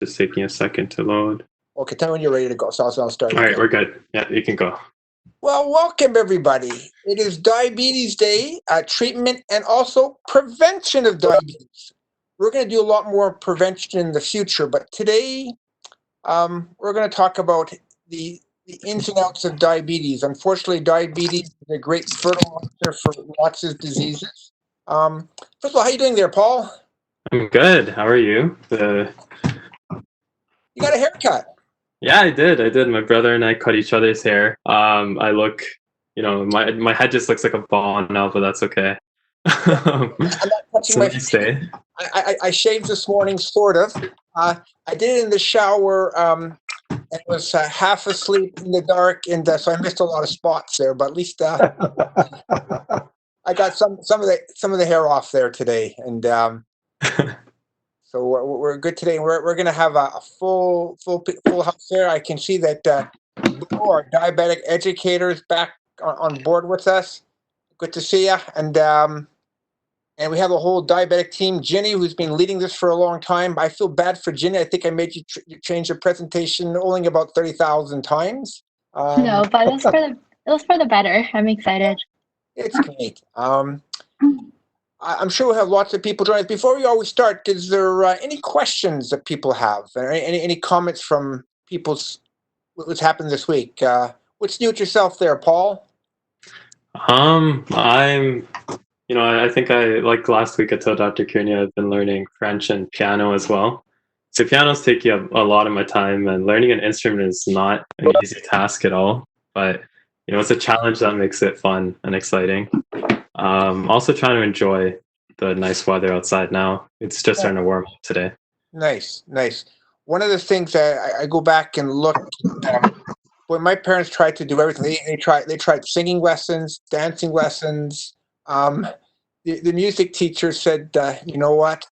Just taking a second to load. Okay, tell me when you're ready to go. So I'll start. All right, we're good. Yeah, you can go. Well, welcome everybody. It is Diabetes Day, treatment and also prevention of diabetes. We're going to do a lot more prevention in the future, but today we're going to talk about the ins and outs of diabetes. Unfortunately, diabetes is a great fertilizer for lots of diseases. First of all, how are you doing there, Paul? I'm good. How are you? You got a haircut. Yeah, I did. My brother and I cut each other's hair. I look, my head just looks like a ball now, but that's okay. I'm not It's touching a my nice day. I shaved this morning, sort of. I did it in the shower. And was half asleep in the dark, and so I missed a lot of spots there. But at least I got some of the hair off there today, and so we're good today. We're going to have a full house there. I can see that our diabetic educator is back on board with us. Good to see you, and we have a whole diabetic team. Ginny, who's been leading this for a long time. I feel bad for Ginny. I think I made you change your presentation only about 30,000 times. No, but it was for the better. I'm excited. It's great. I'm sure we'll have lots of people join us. Before we always start, is there any questions that people have? Or any comments from people's what's happened this week? What's new with yourself there, Paul? I think like last week I told Dr. Cunha I've been learning French and piano as well. So pianos take you a lot of my time, and learning an instrument is not an easy task at all. But it's a challenge that makes it fun and exciting. Also trying to enjoy the nice weather outside now. It's just starting to warm up today. Nice. One of the things that I go back and look when my parents tried to do everything. They tried singing lessons, dancing lessons. The music teacher said, "You know what?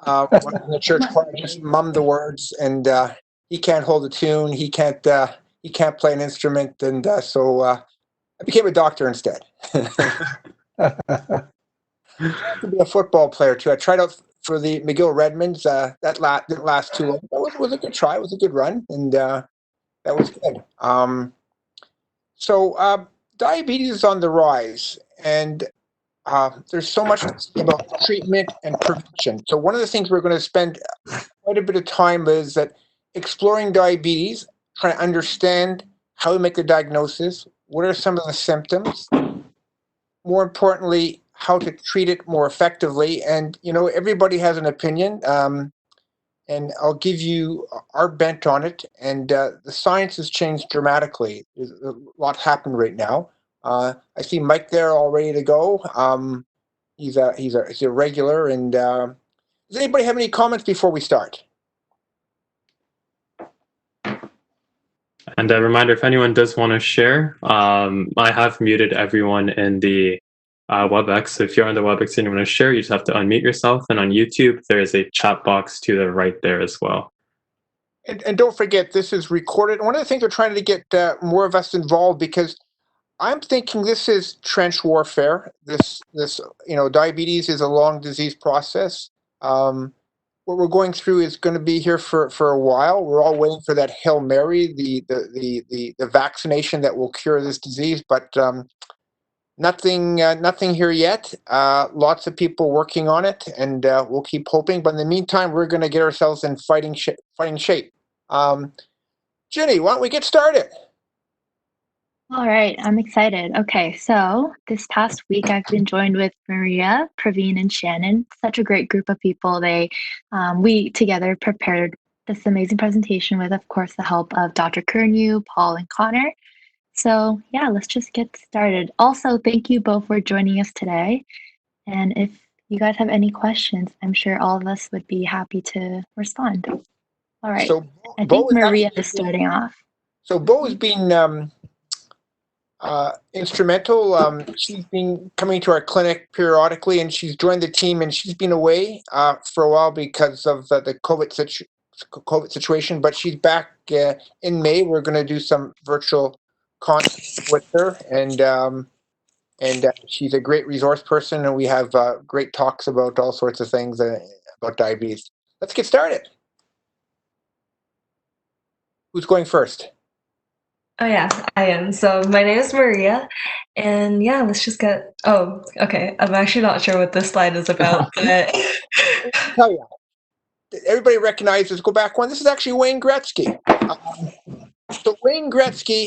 When in the church choir, just mum the words, and he can't hold a tune. He can't play an instrument." And so I became a doctor instead. I wanted to be a football player too. I tried out for the McGill Redmonds. That didn't last too long. That was a good try. It was a good run, and that was good. So diabetes is on the rise, and there's so much to say about treatment and prevention. So one of the things we're going to spend quite a bit of time is that exploring diabetes, trying to understand how we make the diagnosis, what are some of the symptoms, more importantly, how to treat it more effectively. And, everybody has an opinion, and I'll give you our bent on it. And the science has changed dramatically. There's a lot happening right now. I see Mike there all ready to go. He's a regular. And does anybody have any comments before we start? And a reminder, if anyone does want to share, I have muted everyone in the WebEx. So if you're on the WebEx and you want to share, you just have to unmute yourself. And on YouTube, there is a chat box to the right there as well. And don't forget, this is recorded. One of the things we're trying to get more of us involved, because I'm thinking this is trench warfare. This diabetes is a long disease process. What we're going through is going to be here for a while. We're all waiting for that Hail Mary, the vaccination that will cure this disease, but nothing here yet. Lots of people working on it, and we'll keep hoping. But in the meantime, we're going to get ourselves in fighting shape. Ginny, why don't we get started? All right, I'm excited. Okay, so this past week I've been joined with Maria, Praveen, and Shannon. Such a great group of people. We together prepared this amazing presentation with, of course, the help of Dr. Kernew, Paul, and Connor. So yeah, let's just get started. Also, thank you both for joining us today. And if you guys have any questions, I'm sure all of us would be happy to respond. All right, So I think Maria is starting off. So Bo has been instrumental. She's been coming to our clinic periodically, and she's joined the team, and she's been away for a while because of the COVID situation, but she's back in May. We're going to do some virtual content with her, and she's a great resource person, and we have great talks about all sorts of things about diabetes. Let's get started. Who's going first? Oh yeah, I am. So my name is Maria, and yeah, let's just get. Oh, okay. I'm actually not sure what this slide is about, but Tell you, everybody recognizes. Go back one. This is actually Wayne Gretzky. So Wayne Gretzky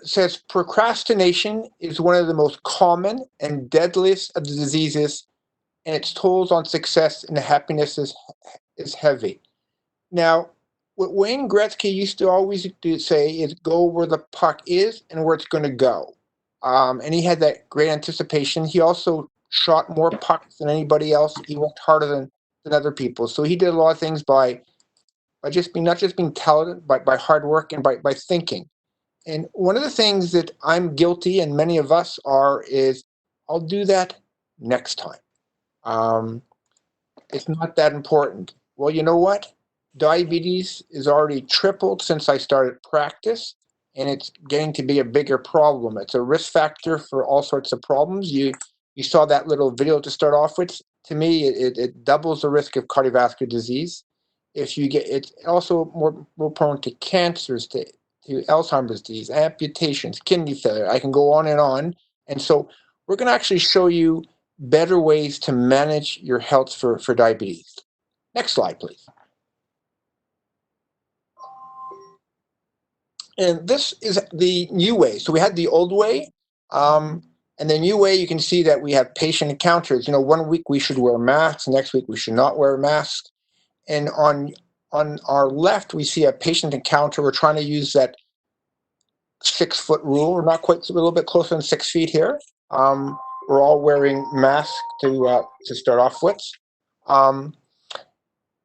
says procrastination is one of the most common and deadliest of the diseases, and its tolls on success and happiness is heavy. Now, what Wayne Gretzky used to always say is go where the puck is and where it's going to go. And he had that great anticipation. He also shot more pucks than anybody else. He worked harder than other people. So he did a lot of things by just being not just being talented, but by hard work and by thinking. And one of the things that I'm guilty, and many of us are, is I'll do that next time. It's not that important. Well, you know what? Diabetes is already tripled since I started practice, and it's getting to be a bigger problem. It's a risk factor for all sorts of problems. You saw that little video to start off with. To me, it doubles the risk of cardiovascular disease. If you get, it's also more prone to cancers, to Alzheimer's disease, amputations, kidney failure. I can go on. And so we're going to actually show you better ways to manage your health for diabetes. Next slide, please. And this is the new way. So we had the old way, and the new way, you can see that we have patient encounters. You know, one week we should wear masks, next week we should not wear masks. And on our left, we see a patient encounter. We're trying to use that 6-foot rule. We're not quite, a little bit closer than 6 feet here. We're all wearing masks to start off with. And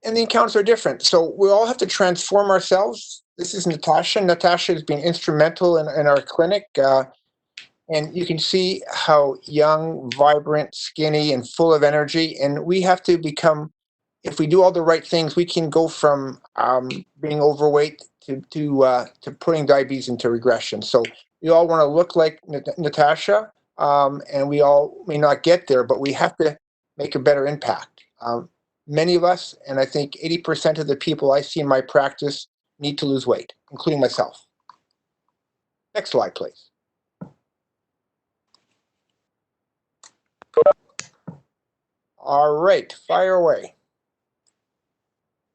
the encounters are different. So we all have to transform ourselves. This is Natasha. Natasha has been instrumental in our clinic. And you can see how young, vibrant, skinny, and full of energy. And we have to become, if we do all the right things, we can go from being overweight to putting diabetes into regression. So we all want to look like Natasha, and we all may not get there, but we have to make a better impact. Many of us, and I think 80% of the people I see in my practice, need to lose weight, including myself. Next slide, please. All right, fire away.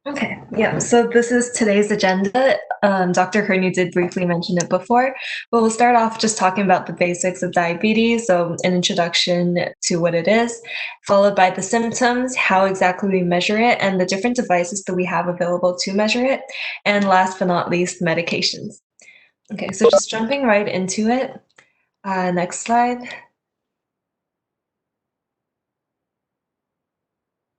okay, yeah. So this is today's agenda. Dr. Kearney did briefly mention it before, but we'll start off just talking about the basics of diabetes, so an introduction to what it is, followed by the symptoms, how exactly we measure it, and the different devices that we have available to measure it, and last but not least, medications. Okay, so just jumping right into it. Next slide.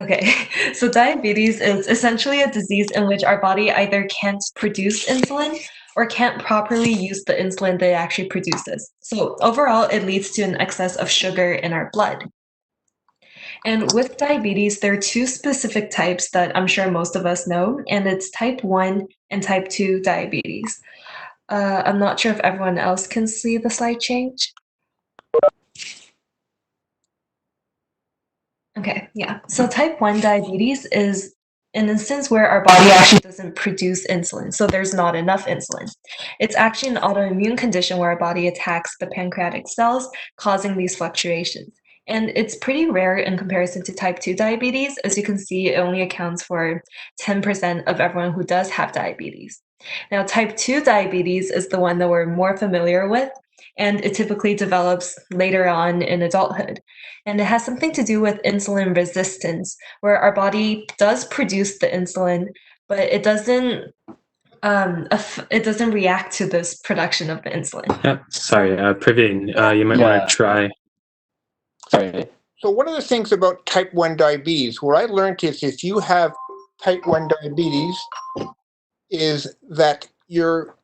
Okay, so diabetes is essentially a disease in which our body either can't produce insulin or can't properly use the insulin that it actually produces. So overall, it leads to an excess of sugar in our blood. And with diabetes, there are two specific types that I'm sure most of us know, and it's type 1 and type 2 diabetes. I'm not sure if everyone else can see the slide change. Okay, yeah. So type 1 diabetes is an instance where our body actually doesn't produce insulin, so there's not enough insulin. It's actually an autoimmune condition where our body attacks the pancreatic cells, causing these fluctuations. And it's pretty rare in comparison to type 2 diabetes. As you can see, it only accounts for 10% of everyone who does have diabetes. Now, type 2 diabetes is the one that we're more familiar with, and it typically develops later on in adulthood. And it has something to do with insulin resistance, where our body does produce the insulin, but it doesn't react to this production of the insulin. Yep. Sorry, Praveen, you might want to try. Sorry. So one of the things about type 1 diabetes, what I learned is if you have type 1 diabetes, is that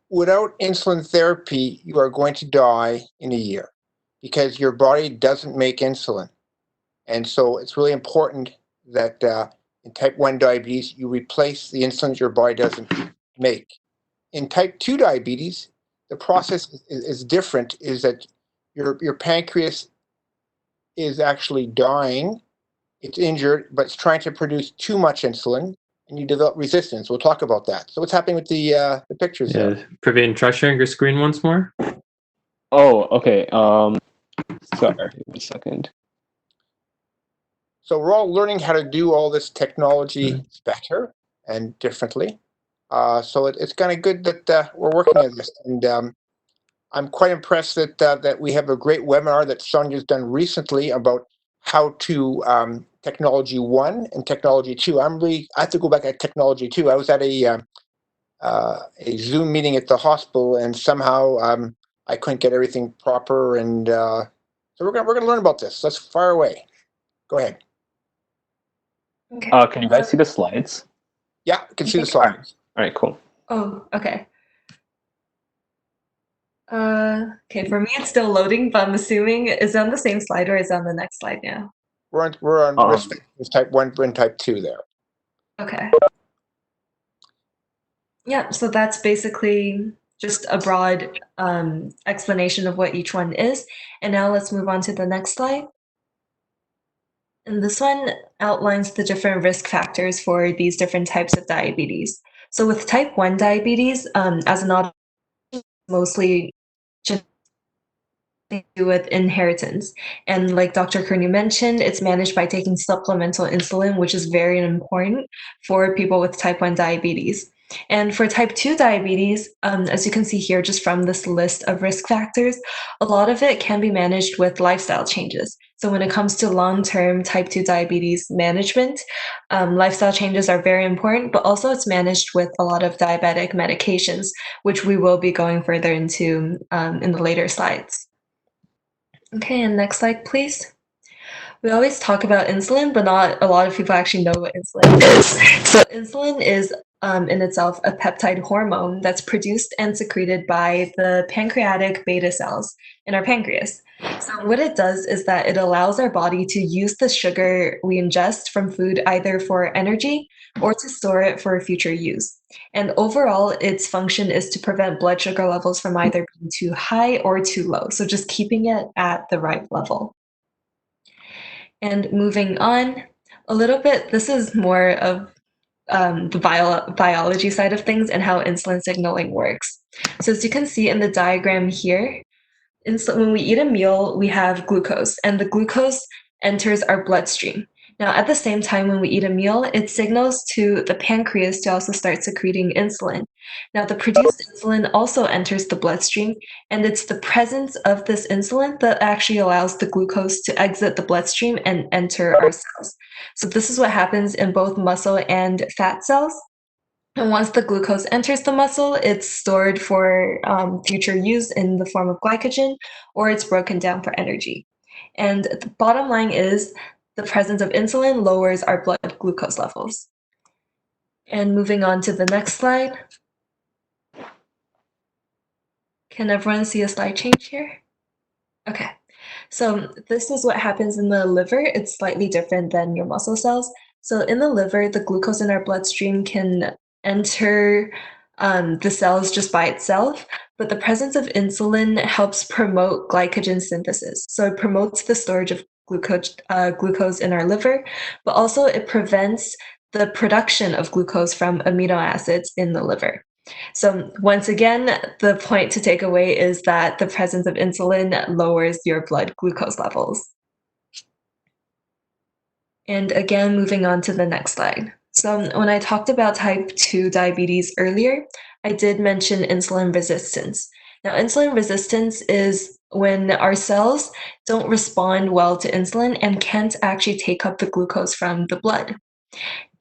without insulin therapy, you are going to die in a year because your body doesn't make insulin. And so it's really important that in type 1 diabetes, you replace the insulin your body doesn't make. In type 2 diabetes, the process is different, is that your pancreas is actually dying. It's injured, but it's trying to produce too much insulin. and you develop resistance. We'll talk about that. So what's happening with the pictures Yeah, there? Praveen, try sharing your screen once more. Oh, okay. Sorry, 1 second. So we're all learning how to do all this technology better and differently. So it's kind of good that we're working on this. And I'm quite impressed that we have a great webinar that Sonia's done recently about how to technology 1 and technology 2. I have to go back at technology 2. I was at a Zoom meeting at the hospital, and somehow I couldn't get everything proper. And so we're gonna learn about this. Let's fire away. Go ahead. Okay. Can you guys see the slides? Yeah, I can see the Okay. slides. All right, cool. Oh, okay. Okay, for me it's still loading, but I'm assuming is it on the same slide or is it on the next slide now? We're on risk factors type 1 and type 2 there. Okay. Yeah, so that's basically just a broad explanation of what each one is. And now let's move on to the next slide. And this one outlines the different risk factors for these different types of diabetes. So with type 1 diabetes, as an auto, mostly to do with inheritance. And like Dr. Kearney mentioned, it's managed by taking supplemental insulin, which is very important for people with type 1 diabetes. And for type 2 diabetes, as you can see here, just from this list of risk factors, a lot of it can be managed with lifestyle changes. So when it comes to long-term type 2 diabetes management, lifestyle changes are very important, but also it's managed with a lot of diabetic medications, which we will be going further into in the later slides. Okay, and next slide, please. We always talk about insulin, but not a lot of people actually know what insulin is. So insulin is in itself a peptide hormone that's produced and secreted by the pancreatic beta cells in our pancreas. So what it does is that it allows our body to use the sugar we ingest from food either for energy or to store it for future use. And overall, its function is to prevent blood sugar levels from either being too high or too low. So just keeping it at the right level. And moving on a little bit, this is more of the biology side of things and how insulin signaling works. So as you can see in the diagram here, when we eat a meal, we have glucose, and the glucose enters our bloodstream. Now, at the same time, when we eat a meal, it signals to the pancreas to also start secreting insulin. Now, the produced insulin also enters the bloodstream, and it's the presence of this insulin that actually allows the glucose to exit the bloodstream and enter our cells. So this is what happens in both muscle and fat cells. And once the glucose enters the muscle, it's stored for future use in the form of glycogen, or it's broken down for energy. And the bottom line is the presence of insulin lowers our blood glucose levels. And moving on to the next slide. Can everyone see a slide change here? Okay. So this is what happens in the liver. It's slightly different than your muscle cells. So in the liver, the glucose in our bloodstream can enter the cells just by itself, but the presence of insulin helps promote glycogen synthesis. So it promotes the storage of glucose in our liver, but also it prevents the production of glucose from amino acids in the liver. So once again, the point to take away is that the presence of insulin lowers your blood glucose levels. And again, moving on to the next slide. So when I talked about type 2 diabetes earlier, I did mention insulin resistance. Now, insulin resistance is when our cells don't respond well to insulin and can't actually take up the glucose from the blood.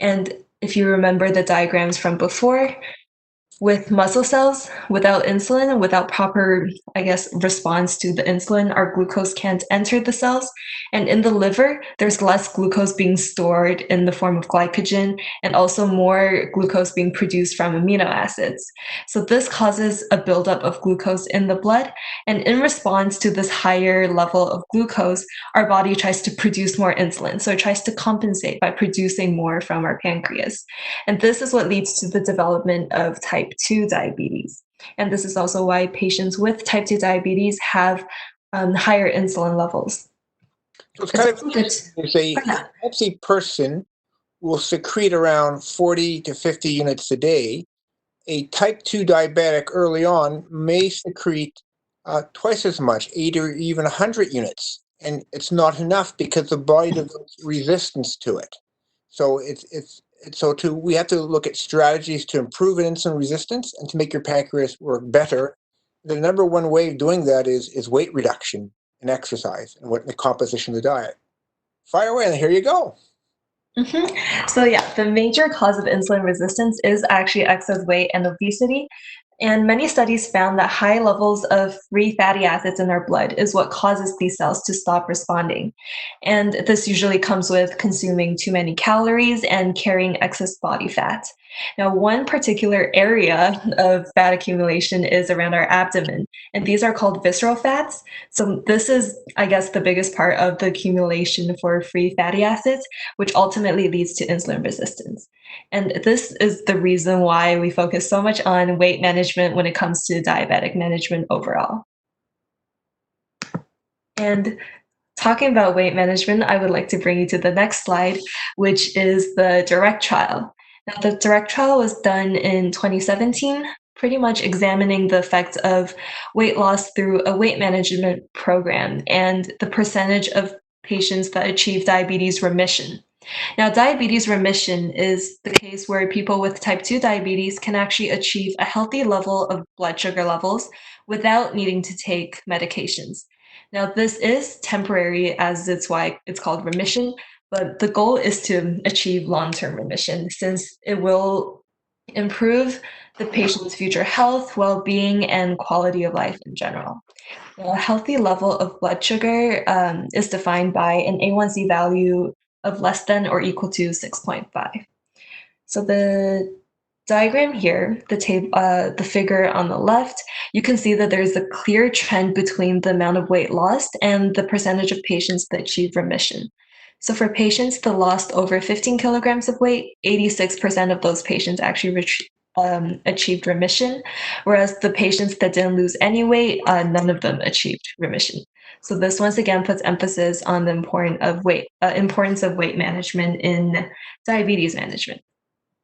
And if you remember the diagrams from before, with muscle cells, without insulin and without proper, response to the insulin, our glucose can't enter the cells. And in the liver, there's less glucose being stored in the form of glycogen and also more glucose being produced from amino acids. So this causes a buildup of glucose in the blood. And in response to this higher level of glucose, our body tries to produce more insulin. So it tries to compensate by producing more from our pancreas. And this is what leads to the development of type 2 diabetes. And this is also why patients with type 2 diabetes have higher insulin levels. So it's kind of, there's a healthy person will secrete around 40 to 50 units a day. A type 2 diabetic early on may secrete twice as much, 80 or even 100 units. And it's not enough because the body develops resistance to it. So we have to look at strategies to improve insulin resistance and to make your pancreas work better. The number one way of doing that is weight reduction and exercise and what the composition of the diet. Fire away, and here you go. So yeah, the major cause of insulin resistance is actually excess weight and obesity. And many studies found that high levels of free fatty acids in our blood is what causes these cells to stop responding. And this usually comes with consuming too many calories and carrying excess body fat. Now, one particular area of fat accumulation is around our abdomen, and these are called visceral fats. So this is, I guess, the biggest part of the accumulation for free fatty acids, which ultimately leads to insulin resistance. And this is the reason why we focus so much on weight management when it comes to diabetic management overall. And talking about weight management, I would like to bring you to the next slide, which is the DIRECT trial. Now, the DIRECT trial was done in 2017, pretty much examining the effects of weight loss through a weight management program and the percentage of patients that achieve diabetes remission. Now, diabetes remission is the case where people with type 2 diabetes can actually achieve a healthy level of blood sugar levels without needing to take medications. Now, this is temporary, as it's why it's called remission, but the goal is to achieve long-term remission since it will improve the patient's future health, well-being, and quality of life in general. Now, a healthy level of blood sugar is defined by an A1C value of less than or equal to 6.5. So the diagram here, the figure on the left, you can see that there's a clear trend between the amount of weight lost and the percentage of patients that achieve remission. So for patients that lost over 15 kilograms of weight, 86% of those patients actually achieved remission, whereas the patients that didn't lose any weight, none of them achieved remission. So this once again puts emphasis on the importance of weight management in diabetes management.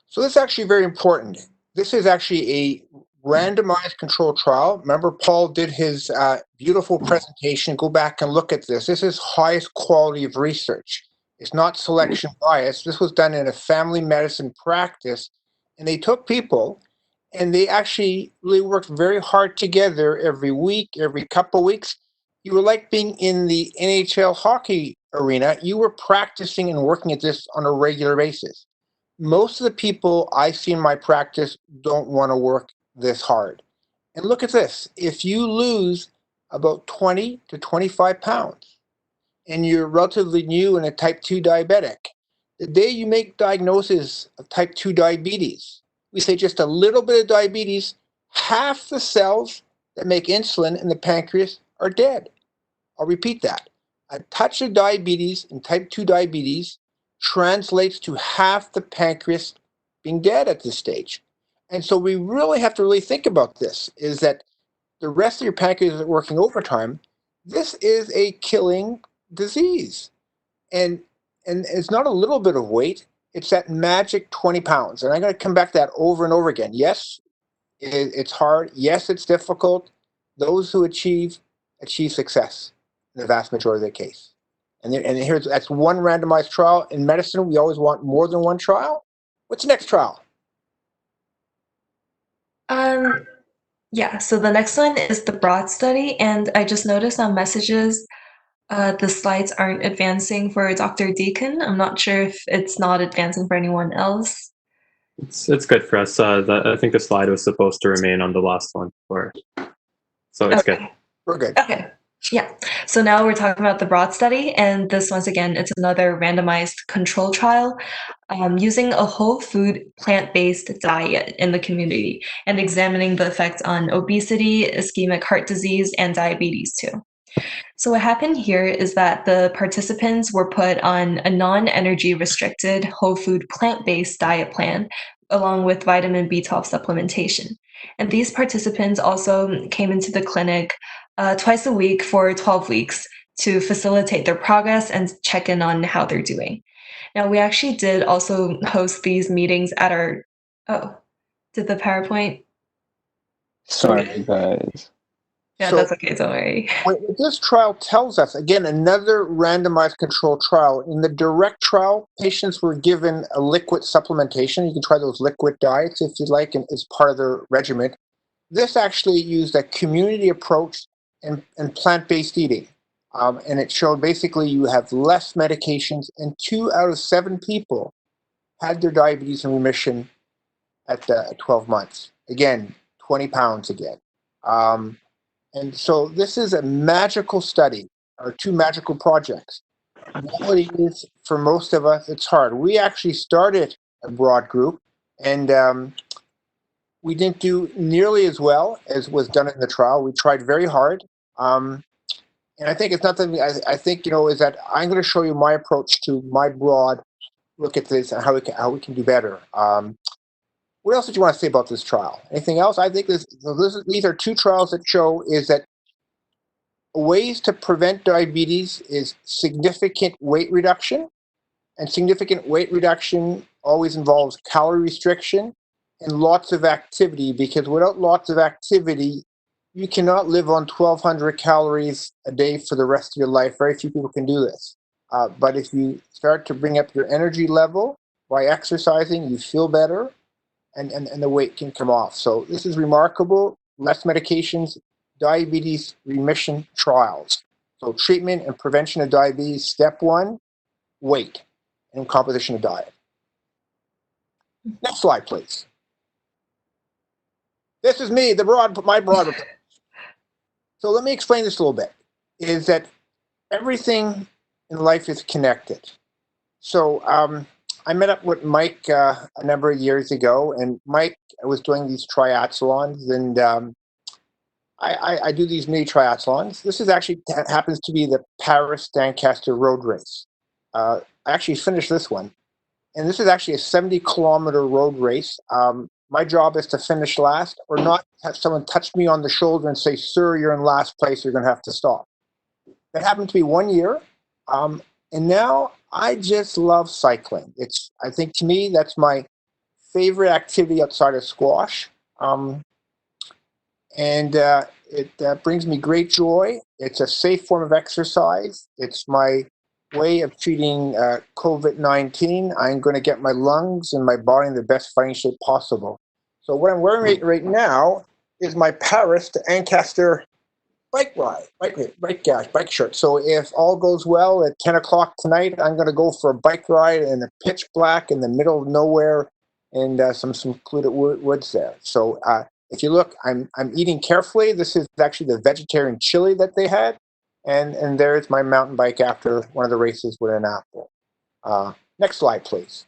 So this is actually very important. This is actually a randomized controlled trial. Remember, Paul did his beautiful presentation. Go back and look at this. This is highest quality of research. It's not selection bias. This was done in a family medicine practice, and they took people and they actually really worked very hard together every week, every couple of weeks. You were like being in the NHL hockey arena. You were practicing and working at this on a regular basis. Most of the people I see in my practice don't want to work this hard. And look at this. If you lose about 20 to 25 pounds and you're relatively new and a type 2 diabetic, the day you make diagnosis of type 2 diabetes, we say just a little bit of diabetes, half the cells that make insulin in the pancreas are dead. I'll repeat that. A touch of diabetes in type 2 diabetes translates to half the pancreas being dead at this stage. And so we really have to really think about this, is that the rest of your pancreas is working overtime. This is a killing disease. And it's not a little bit of weight, it's that magic 20 pounds. And I'm going to come back to that over and over again. Yes, it's hard. Yes, it's difficult. Those who achieve success in the vast majority of the case. And here's that's one randomized trial. In medicine, we always want more than one trial. What's the next trial? Yeah, so the next one is the broad study, and I just noticed on messages the slides aren't advancing for Dr. Deacon. I'm not sure if it's not advancing for anyone else. It's good for us. I think the slide was supposed to remain on the last one, so it's Okay. good. We're good. Okay. Yeah. So now we're talking about the broad study, and this once again, it's another randomized control trial using a whole food plant-based diet in the community and examining the effects on obesity, ischemic heart disease, and diabetes too. So what happened here is that the participants were put on a non-energy restricted whole food plant-based diet plan along with vitamin B12 supplementation. And these participants also came into the clinic twice a week for 12 weeks to facilitate their progress and check in on how they're doing. Now, we actually did also host these meetings at our, oh, did the PowerPoint? Sorry, guys. Yeah, So that's okay, don't worry. what this trial tells us, again, another randomized controlled trial. In the direct trial, patients were given a liquid supplementation. You can try those liquid diets if you'd like, and as part of their regimen. This actually used a community approach and plant-based eating. And it showed basically you have less medications, and 2 out of 7 people had their diabetes in remission at 12 months. Again, 20 pounds again. And so this is a magical study, or 2 magical projects. The reality is, for most of us, it's hard. We actually started a broad group, and we didn't do nearly as well as was done in the trial. We tried very hard. And I think it's not that I think, is that I'm going to show you my approach to my broad look at this and how we can do better. What else did you want to say about this trial? Anything else? I think these are 2 trials that show is that ways to prevent diabetes is significant weight reduction, and significant weight reduction always involves calorie restriction and lots of activity, because without lots of activity, you cannot live on 1,200 calories a day for the rest of your life. Very few people can do this. But if you start to bring up your energy level by exercising, you feel better, and the weight can come off. So this is remarkable. Less medications, diabetes remission trials. So treatment and prevention of diabetes, step 1, weight and composition of diet. Next slide, please. This is me, my broad approach. So let me explain this a little bit, is that everything in life is connected. So I met up with Mike a number of years ago, and Mike was doing these triathlons, and I do these mini triathlons. This is actually happens to be the Paris-Lancaster road race. I actually finished this one, and this is actually a 70-kilometer road race. My job is to finish last, or not have someone touch me on the shoulder and say, "Sir, you're in last place, you're going to have to stop." That happened to be 1 year, and now I just love cycling. I think to me, that's my favorite activity outside of squash. And it brings me great joy. It's a safe form of exercise. It's my way of treating COVID-19. I'm going to get my lungs and my body in the best fighting shape possible. So what I'm wearing right now is my Paris to Ancaster bike shirt. So if all goes well, at 10 o'clock tonight, I'm going to go for a bike ride in the pitch black in the middle of nowhere, and some secluded woods there. So if you look, I'm eating carefully. This is actually the vegetarian chili that they had, and there's my mountain bike after one of the races with an apple. Next slide, please.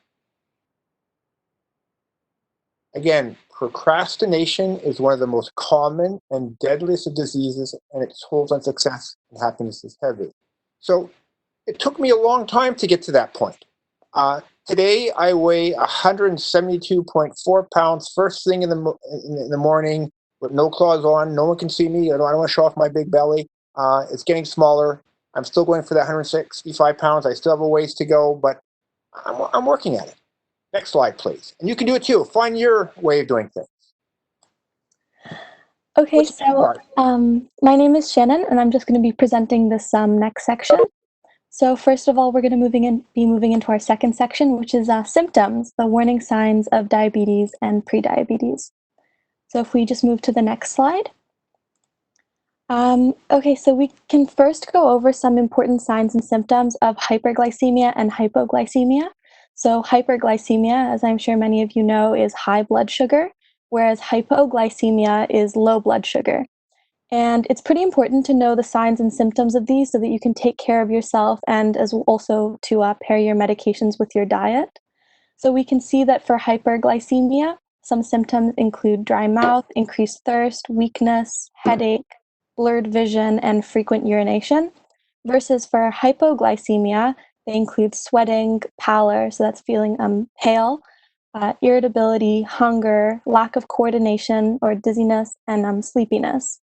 Again, procrastination is one of the most common and deadliest of diseases, and its tolls on success and happiness is heavy. So it took me a long time to get to that point. Today, I weigh 172.4 pounds first thing in the morning with no clothes on. No one can see me. I don't want to show off my big belly. It's getting smaller. I'm still going for that 165 pounds. I still have a ways to go, but I'm working at it. Next slide, please. And you can do it too. Find your way of doing things. Okay, so my name is Shannon, and I'm just going to be presenting this next section. So first of all, we're going to be moving into our second section, which is symptoms, the warning signs of diabetes and prediabetes. So if we just move to the next slide. Okay, so we can first go over some important signs and symptoms of hyperglycemia and hypoglycemia. So hyperglycemia, as I'm sure many of you know, is high blood sugar, whereas hypoglycemia is low blood sugar. And it's pretty important to know the signs and symptoms of these so that you can take care of yourself, and as also to pair your medications with your diet. So we can see that for hyperglycemia, some symptoms include dry mouth, increased thirst, weakness, headache, blurred vision, and frequent urination. Versus for hypoglycemia, they include sweating, pallor, so that's feeling pale, irritability, hunger, lack of coordination or dizziness, and sleepiness.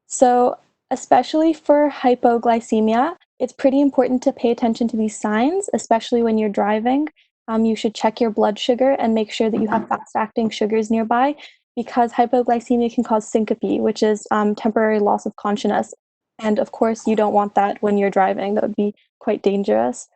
So especially for hypoglycemia, It's pretty important to pay attention to these signs, especially when you're driving. You should check your blood sugar and make sure that you have fast-acting sugars nearby because hypoglycemia can cause syncope, which is temporary loss of consciousness. And of course, you don't want that when you're driving. That would be quite dangerous.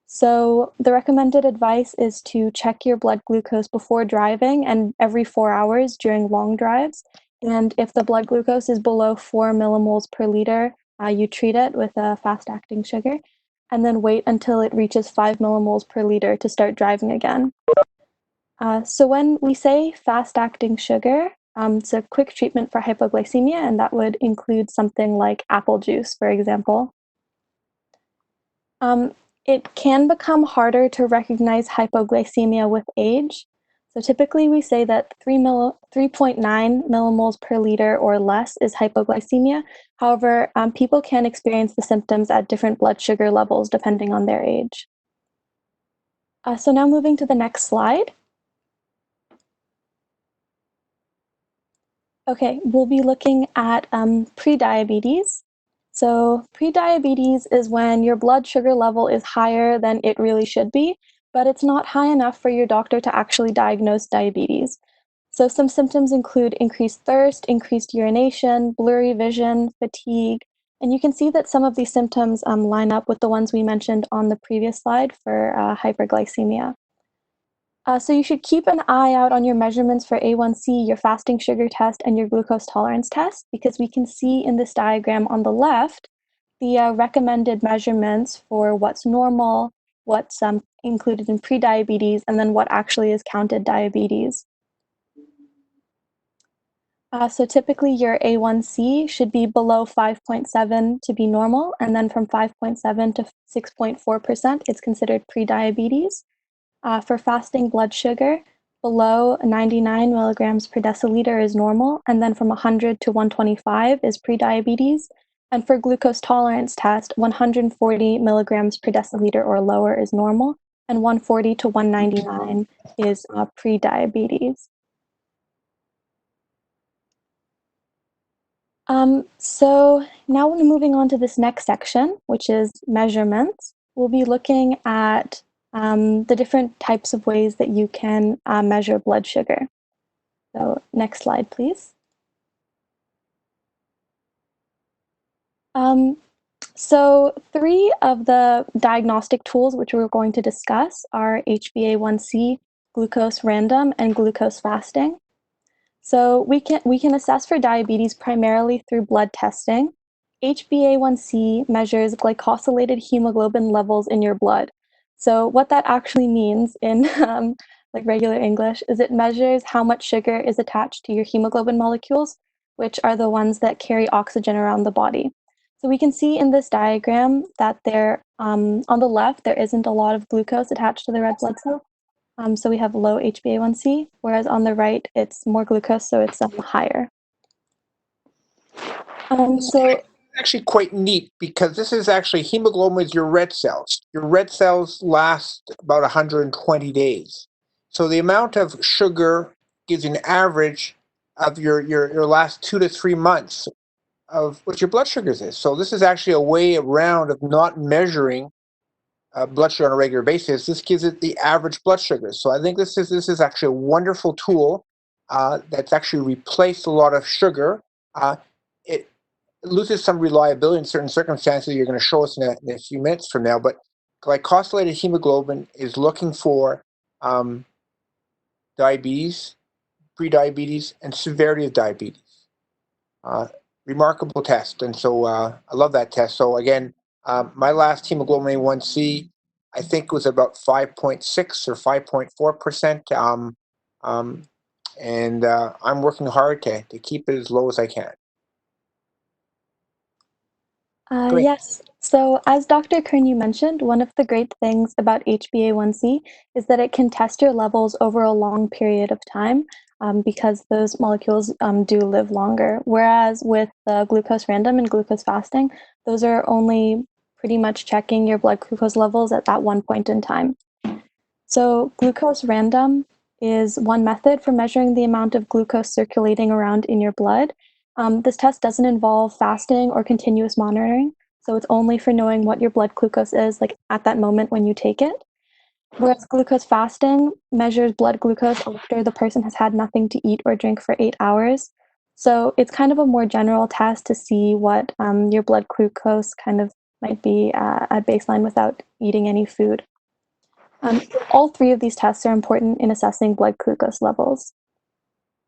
So the recommended advice is to check your blood glucose before driving and every 4 hours during long drives. And if the blood glucose is below 4 millimoles per liter, you treat it with a fast-acting sugar, and then wait until it reaches 5 millimoles per liter to start driving again. So when we say fast-acting sugar, it's a quick treatment for hypoglycemia, and that would include something like apple juice, for example. It can become harder to recognize hypoglycemia with age. So typically we say that 3.9 millimoles per liter or less is hypoglycemia. However, people can experience the symptoms at different blood sugar levels depending on their age. So now moving to the next slide. Okay, we'll be looking at prediabetes. So prediabetes is when your blood sugar level is higher than it really should be, but it's not high enough for your doctor to actually diagnose diabetes. So some symptoms include increased thirst, increased urination, blurry vision, fatigue, and you can see that some of these symptoms line up with the ones we mentioned on the previous slide for hyperglycemia. So you should keep an eye out on your measurements for A1C, your fasting sugar test, and your glucose tolerance test, because we can see in this diagram on the left the recommended measurements for what's normal, what's included in prediabetes, and then what actually is counted diabetes. So typically your A1C should be below 5.7 to be normal, and then from 5.7 to 6.4%, it's considered prediabetes. For fasting blood sugar, below 99 milligrams per deciliter is normal, and then from 100 to 125 is prediabetes. And for glucose tolerance test, 140 milligrams per deciliter or lower is normal, and 140 to 199 is prediabetes. So now we're moving on to this next section, which is measurements. We'll be looking at the different types of ways that you can measure blood sugar. So next slide, please. So 3 of the diagnostic tools which we're going to discuss are HbA1c, glucose random, and glucose fasting. So we can assess for diabetes primarily through blood testing. HbA1c measures glycosylated hemoglobin levels in your blood. So what that actually means in like regular English is it measures how much sugar is attached to your hemoglobin molecules, which are the ones that carry oxygen around the body. So we can see in this diagram that there, on the left, there isn't a lot of glucose attached to the red blood cell. So we have low HbA1c, whereas on the right, it's more glucose, so it's higher. So Actually quite neat because this is actually hemoglobin is your red cells. Your red cells last about 120 days. So the amount of sugar gives you an average of your last 2 to 3 months of what your blood sugars is. So this is actually a way around of not measuring blood sugar on a regular basis. This gives it the average blood sugar. So I think this is actually a wonderful tool that's actually replaced a lot of sugar. It loses some reliability in certain circumstances. You're going to show us in a few minutes from now. But glycosylated hemoglobin is looking for diabetes, prediabetes, and severity of diabetes. Remarkable test, and so I love that test. So again, my last hemoglobin A1C, I think was about 5.6 or 5.4%, and I'm working hard to keep it as low as I can. Yes. So as Dr. Kearney mentioned, one of the great things about HbA1c is that it can test your levels over a long period of time because those molecules do live longer. Whereas with the glucose random and glucose fasting, those are only pretty much checking your blood glucose levels at that one point in time. So glucose random is one method for measuring the amount of glucose circulating around in your blood. This test doesn't involve fasting or continuous monitoring. So it's only for knowing what your blood glucose is like at that moment when you take it. Whereas glucose fasting measures blood glucose after the person has had nothing to eat or drink for 8 hours. So it's kind of a more general test to see what your blood glucose kind of might be at baseline without eating any food. All three of these tests are important in assessing blood glucose levels.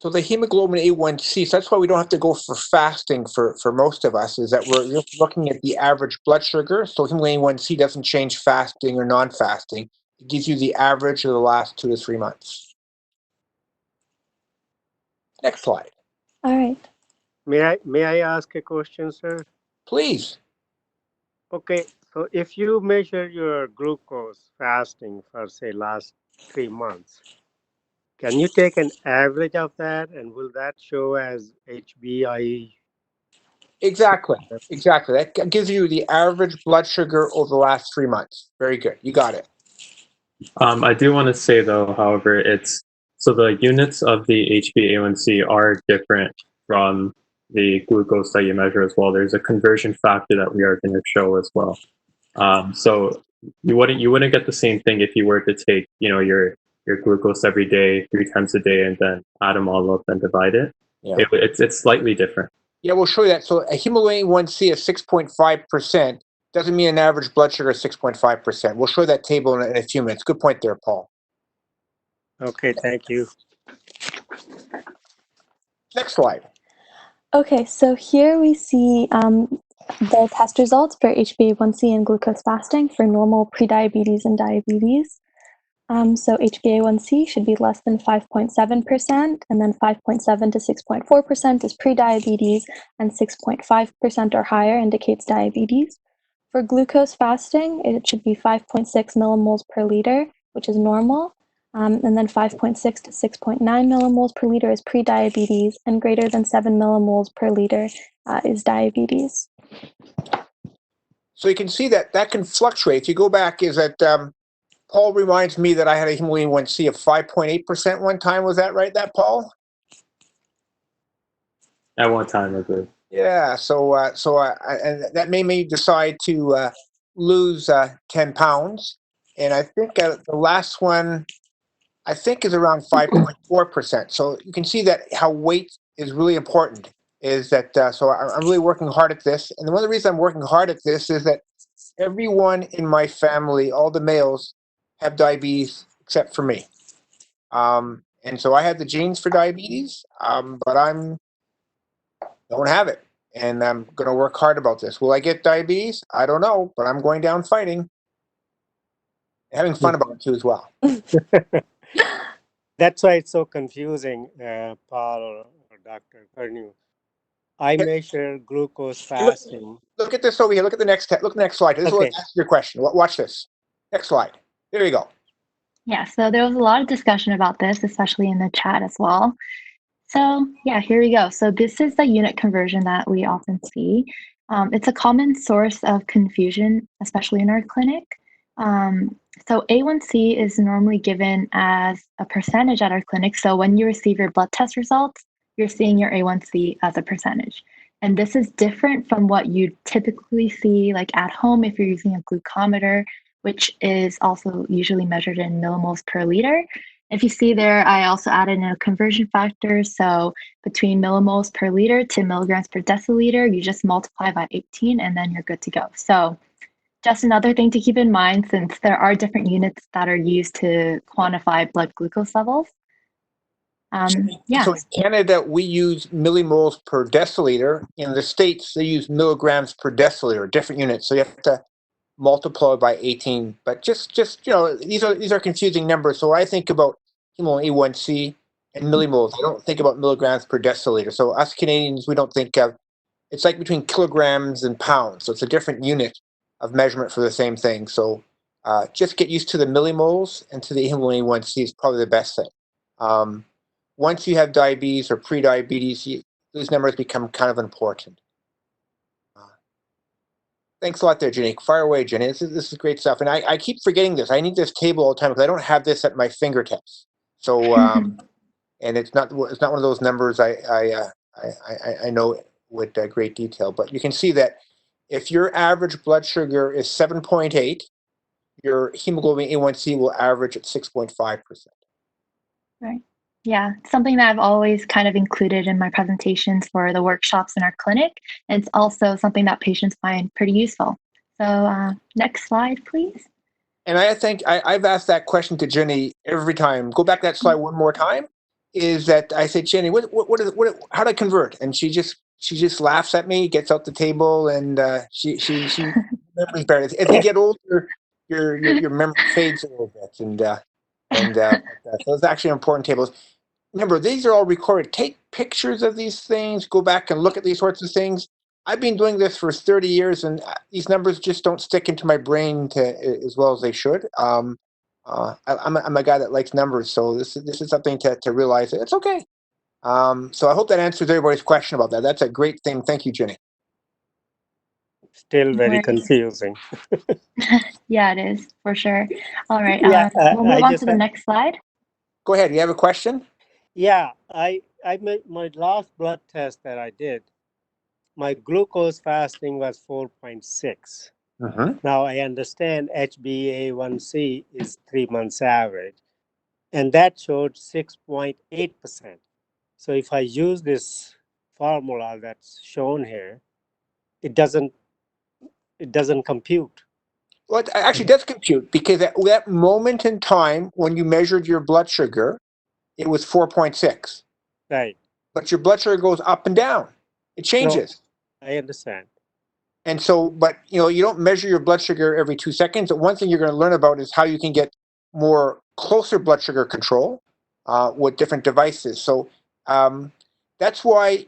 So the hemoglobin A1C, so that's why we don't have to go for fasting for most of us, is that we're just looking at the average blood sugar. So hemoglobin A1C doesn't change fasting or non-fasting. It gives you the average of the last 2 to 3 months. Next slide. All right. May I ask a question, sir? Please. Okay, so if you measure your glucose fasting for say last 3 months, can you take an average of that and will that show as HbA? Exactly. That gives you the average blood sugar over the last 3 months. Very good. You got it. I do want to say though, however, it's so the units of the HbA1c are different from the glucose that you measure as well. There's a conversion factor that we are going to show as well. So you wouldn't get the same thing if you were to take your glucose every day 3 times a day and then add them all up and divide it. Yeah. It's slightly different. Yeah, we'll show you that. So a hemoglobin A1C of 6.5% doesn't mean an average blood sugar of 6.5%. We'll show that table in a few minutes. Good point there, Paul. Okay, thank you. Next slide. Okay, so here we see the test results for HbA1c and glucose fasting for normal prediabetes and diabetes. So HbA1c should be less than 5.7%, and then 5.7 to 6.4% is prediabetes, and 6.5% or higher indicates diabetes. For glucose fasting, it should be 5.6 millimoles per liter, which is normal, and then 5.6 to 6.9 millimoles per liter is prediabetes, and greater than 7 millimoles per liter is diabetes. So you can see that can fluctuate. If you go back, is that Paul reminds me that I had a hemoglobin A1C of 5.8% one time. Was that right, that Paul? At one time, I believe. Yeah. And that made me decide to lose 10 pounds. And I think the last one, I think, is around 5.4%. So you can see that how weight is really important. Is that so? I'm really working hard at this. And one of the reasons I'm working hard at this is that everyone in my family, all the males, have diabetes except for me. And so I have the genes for diabetes, but don't have it. And I'm going to work hard about this. Will I get diabetes? I don't know, but I'm going down fighting. Having fun about it too as well. That's why it's so confusing, Paul or Dr. Pernew. I measure glucose fasting. Look at this over here. Look at the next slide. This will answer your question. Watch this. Next slide. There you go. Yeah, so there was a lot of discussion about this, especially in the chat as well. So yeah, here we go. So this is the unit conversion that we often see. It's a common source of confusion, especially in our clinic. So A1C is normally given as a percentage at our clinic. So when you receive your blood test results, you're seeing your A1C as a percentage. And this is different from what you typically see like at home if you're using a glucometer, which is also usually measured in millimoles per liter. If you see there, I also added in a conversion factor. So between millimoles per liter to milligrams per deciliter, you just multiply by 18 and then you're good to go. So just another thing to keep in mind, since there are different units that are used to quantify blood glucose levels. Yeah. So in Canada, we use millimoles per deciliter. In the States, they use milligrams per deciliter, different units. So you have to multiply by 18. But just these are confusing numbers. So I think about hemoglobin A1C and millimoles. I don't think about milligrams per deciliter. So us Canadians, we don't think of. It's like between kilograms and pounds. So it's a different unit of measurement for the same thing. So just get used to the millimoles and to the hemoglobin A1C is probably the best thing. Once you have diabetes or pre-diabetes, those numbers become kind of important. Thanks a lot there, Jenny. Fire away, Jenny. This is great stuff. And I keep forgetting this. I need this table all the time because I don't have this at my fingertips. So, and it's not one of those numbers I know with great detail. But you can see that If your average blood sugar is 7.8, your hemoglobin A1C will average at 6.5%. Right. Yeah, something that I've always kind of included in my presentations for the workshops in our clinic. And it's also something that patients find pretty useful. So next slide, please. And I think I've asked that question to Jenny every time. Go back to that slide one more time. Is that I say, Jenny, how do I convert? And she just laughs at me, gets out the table, and she remembers better. As you get older, your memory fades a little bit, so it's actually important tables. Remember, these are all recorded. Take pictures of these things. Go back and look at these sorts of things. I've been doing this for 30 years, and these numbers just don't stick into my brain as well as they should. I'm a guy that likes numbers, so this is something to realize. It's okay. So I hope that answers everybody's question about that. That's a great thing. Thank you, Jenny. Still very Right. confusing. Yeah, it is for sure. All right. Yeah, We'll move on to the next slide. Go ahead. You have a question? Yeah, I made my last blood test that I did. My glucose fasting was 4.6. Now I understand HbA1c is 3 months average, and that showed 6.8%. So if I use this formula that's shown here, it doesn't compute. Well, it actually does compute, because at that moment in time when you measured your blood sugar, it was 4.6. Right. But your blood sugar goes up and down. It changes. No, I understand. And so, but you don't measure your blood sugar every 2 seconds. One thing you're going to learn about is how you can get more closer blood sugar control with different devices. So that's why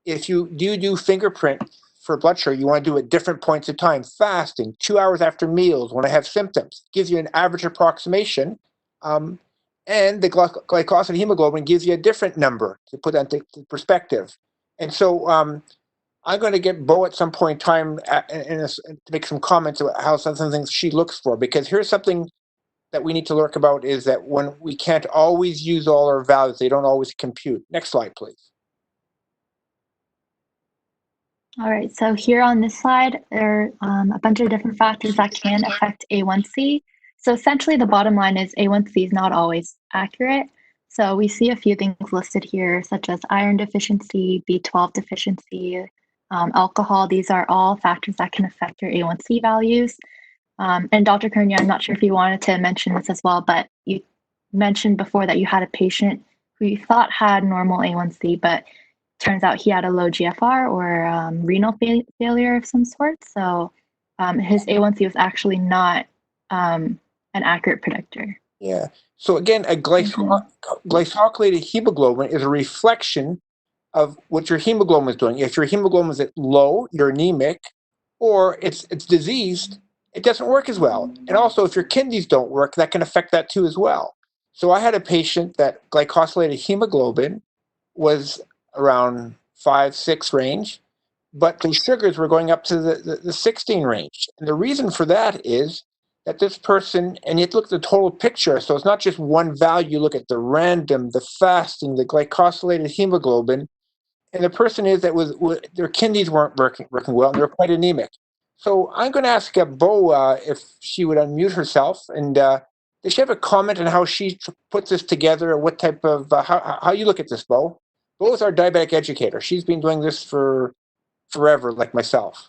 if you do fingerprint for blood sugar, you want to do it at different points of time, fasting, 2 hours after meals, when I have symptoms. Gives you an average approximation. And the glycosylated hemoglobin gives you a different number to put that into perspective. And so I'm going to get Bo at some point in time to make some comments about how some things she looks for, because here's something that we need to learn about, is that when we can't always use all our values, they don't always compute. Next slide, please. All right, so here on this slide, there are a bunch of different factors that can affect A1C. So essentially the bottom line is A1C is not always accurate. So we see a few things listed here, such as iron deficiency, B12 deficiency, alcohol. These are all factors that can affect your A1C values. And Dr. Kernia, I'm not sure if you wanted to mention this as well, but you mentioned before that you had a patient who you thought had normal A1C, but turns out he had a low GFR or renal failure of some sort. So his A1C was actually not an accurate predictor. Yeah. So again, a glycosylated hemoglobin is a reflection of what your hemoglobin is doing. If your hemoglobin is at low, you're anemic, or it's diseased, it doesn't work as well. And also, if your kidneys don't work, that can affect that too as well. So I had a patient that glycosylated hemoglobin was around 5, 6 range, but the sugars were going up to the 16 range. And the reason for that is that this person, and you have to look at the total picture, so it's not just one value, you look at the random, the fasting, the glycosylated hemoglobin, and the person is that their kidneys weren't working well, and they're quite anemic. So I'm going to ask Bo if she would unmute herself, and does she have a comment on how she puts this together, or what type of how you look at this, Bo? Bo is our diabetic educator. She's been doing this for forever, like myself.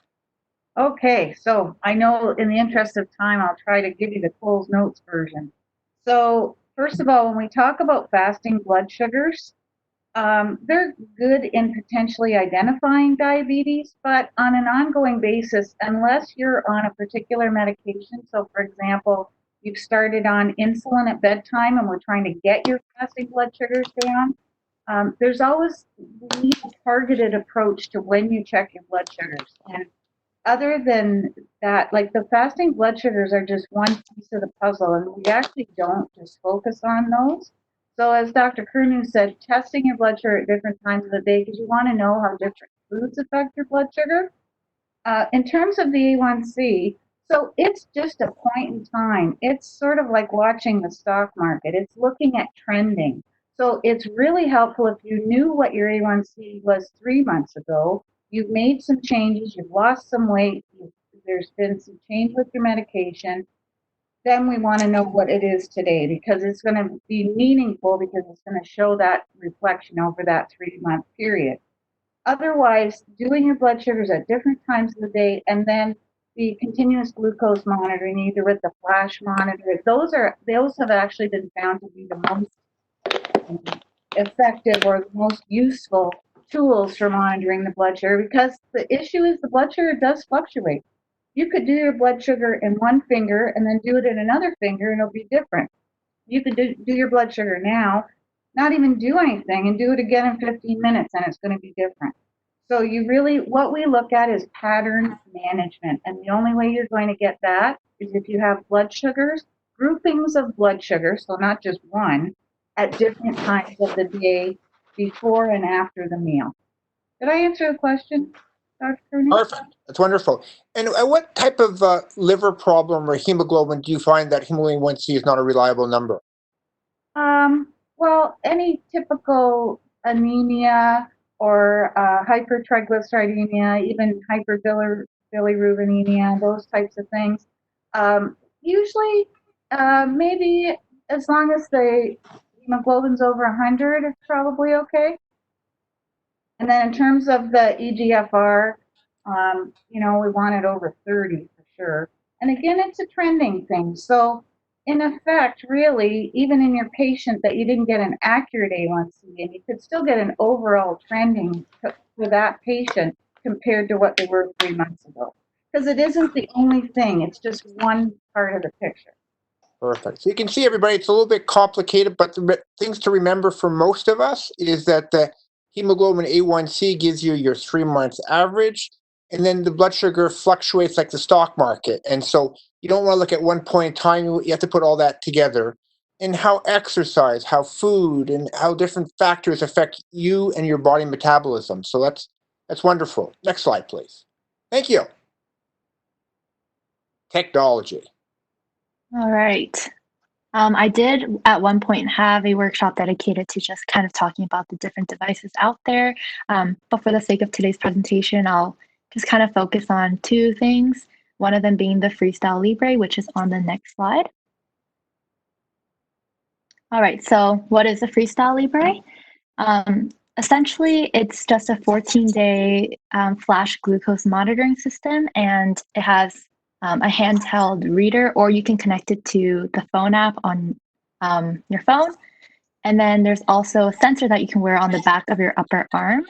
Okay, so I know in the interest of time, I'll try to give you the Coles Notes version. So first of all, when we talk about fasting blood sugars, they're good in potentially identifying diabetes, but on an ongoing basis, unless you're on a particular medication, so for example, you've started on insulin at bedtime and we're trying to get your fasting blood sugars down, there's always a targeted approach to when you check your blood sugars. And other than that, like the fasting blood sugars are just one piece of the puzzle, and we actually don't just focus on those. So as Dr. Kernu said, testing your blood sugar at different times of the day, because you want to know how different foods affect your blood sugar. In terms of the A1C, so it's just a point in time. It's sort of like watching the stock market. It's looking at trending. So it's really helpful if you knew what your A1C was 3 months ago. you've made some changes, you've lost some weight, there's been some change with your medication, then we want to know what it is today, because it's going to be meaningful, because it's going to show that reflection over that 3-month period. Otherwise, doing your blood sugars at different times of the day, and then the continuous glucose monitoring, either with the flash monitor, those have actually been found to be the most effective or the most useful tools for monitoring the blood sugar, because the issue is the blood sugar does fluctuate. You could do your blood sugar in one finger and then do it in another finger and it'll be different. You could do your blood sugar now, not even do anything, and do it again in 15 minutes and it's going to be different. So what we look at is pattern management. And the only way you're going to get that is if you have blood sugars, groupings of blood sugar, so not just one, at different times of the day, before and after the meal. Did I answer the question, Dr. Kearney? Perfect. That's wonderful. And what type of liver problem or hemoglobin do you find that hemoglobin A1C is not a reliable number? Well, any typical anemia or hypertriglyceridemia, even hyperbilirubinemia, those types of things. Usually, maybe as long as the hemoglobin's over 100, it's probably okay. And then in terms of the EGFR, we want it over 30 for sure. And again, it's a trending thing. So in effect, really, even in your patient that you didn't get an accurate A1C, and you could still get an overall trending for that patient compared to what they were 3 months ago. Because it isn't the only thing, it's just one part of the picture. Perfect. So you can see, everybody, it's a little bit complicated, but the things to remember for most of us is that the hemoglobin A1C gives you your 3 months average, and then the blood sugar fluctuates like the stock market. And so you don't want to look at one point in time, you have to put all that together. And how exercise, how food, and how different factors affect you and your body metabolism. So that's wonderful. Next slide, please. Thank you. Technology. All right. I did at one point have a workshop dedicated to just kind of talking about the different devices out there. But for the sake of today's presentation, I'll just kind of focus on 2 things. One of them being the Freestyle Libre, which is on the next slide. All right, so what is a Freestyle Libre? Essentially, it's just a 14-day flash glucose monitoring system, and it has a handheld reader, or you can connect it to the phone app on your phone. And then there's also a sensor that you can wear on the back of your upper arm.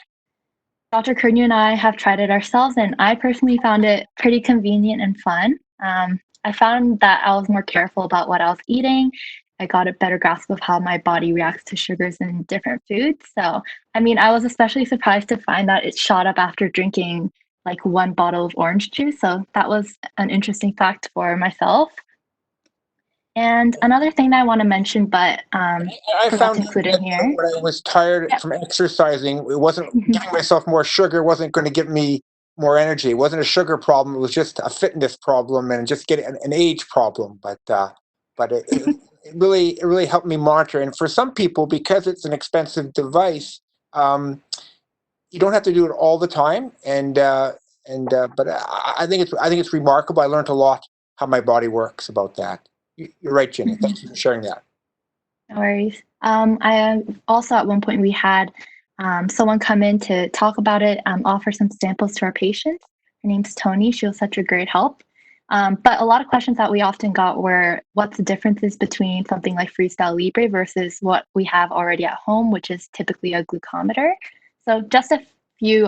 Dr. Kearney and I have tried it ourselves, and I personally found it pretty convenient and fun. I found that I was more careful about what I was eating. I got a better grasp of how my body reacts to sugars in different foods. So, I mean, I was especially surprised to find that it shot up after drinking like 1 bottle of orange juice. So that was an interesting fact for myself. And another thing that I want to mention, but I forgot found to include in here. when I was tired from exercising, it wasn't giving myself more sugar, wasn't going to give me more energy. It wasn't a sugar problem. It was just a fitness problem and just getting an age problem. But it really helped me monitor. And for some people, because it's an expensive device, you don't have to do it all the time. But I think it's remarkable. I learned a lot how my body works about that. You're right, Jenny. Thank you for sharing that. No worries. I also at one point we had someone come in to talk about it, offer some samples to our patients. Her name's Tony. She was such a great help. But a lot of questions that we often got were what's the differences between something like Freestyle Libre versus what we have already at home, which is typically a glucometer. So just a few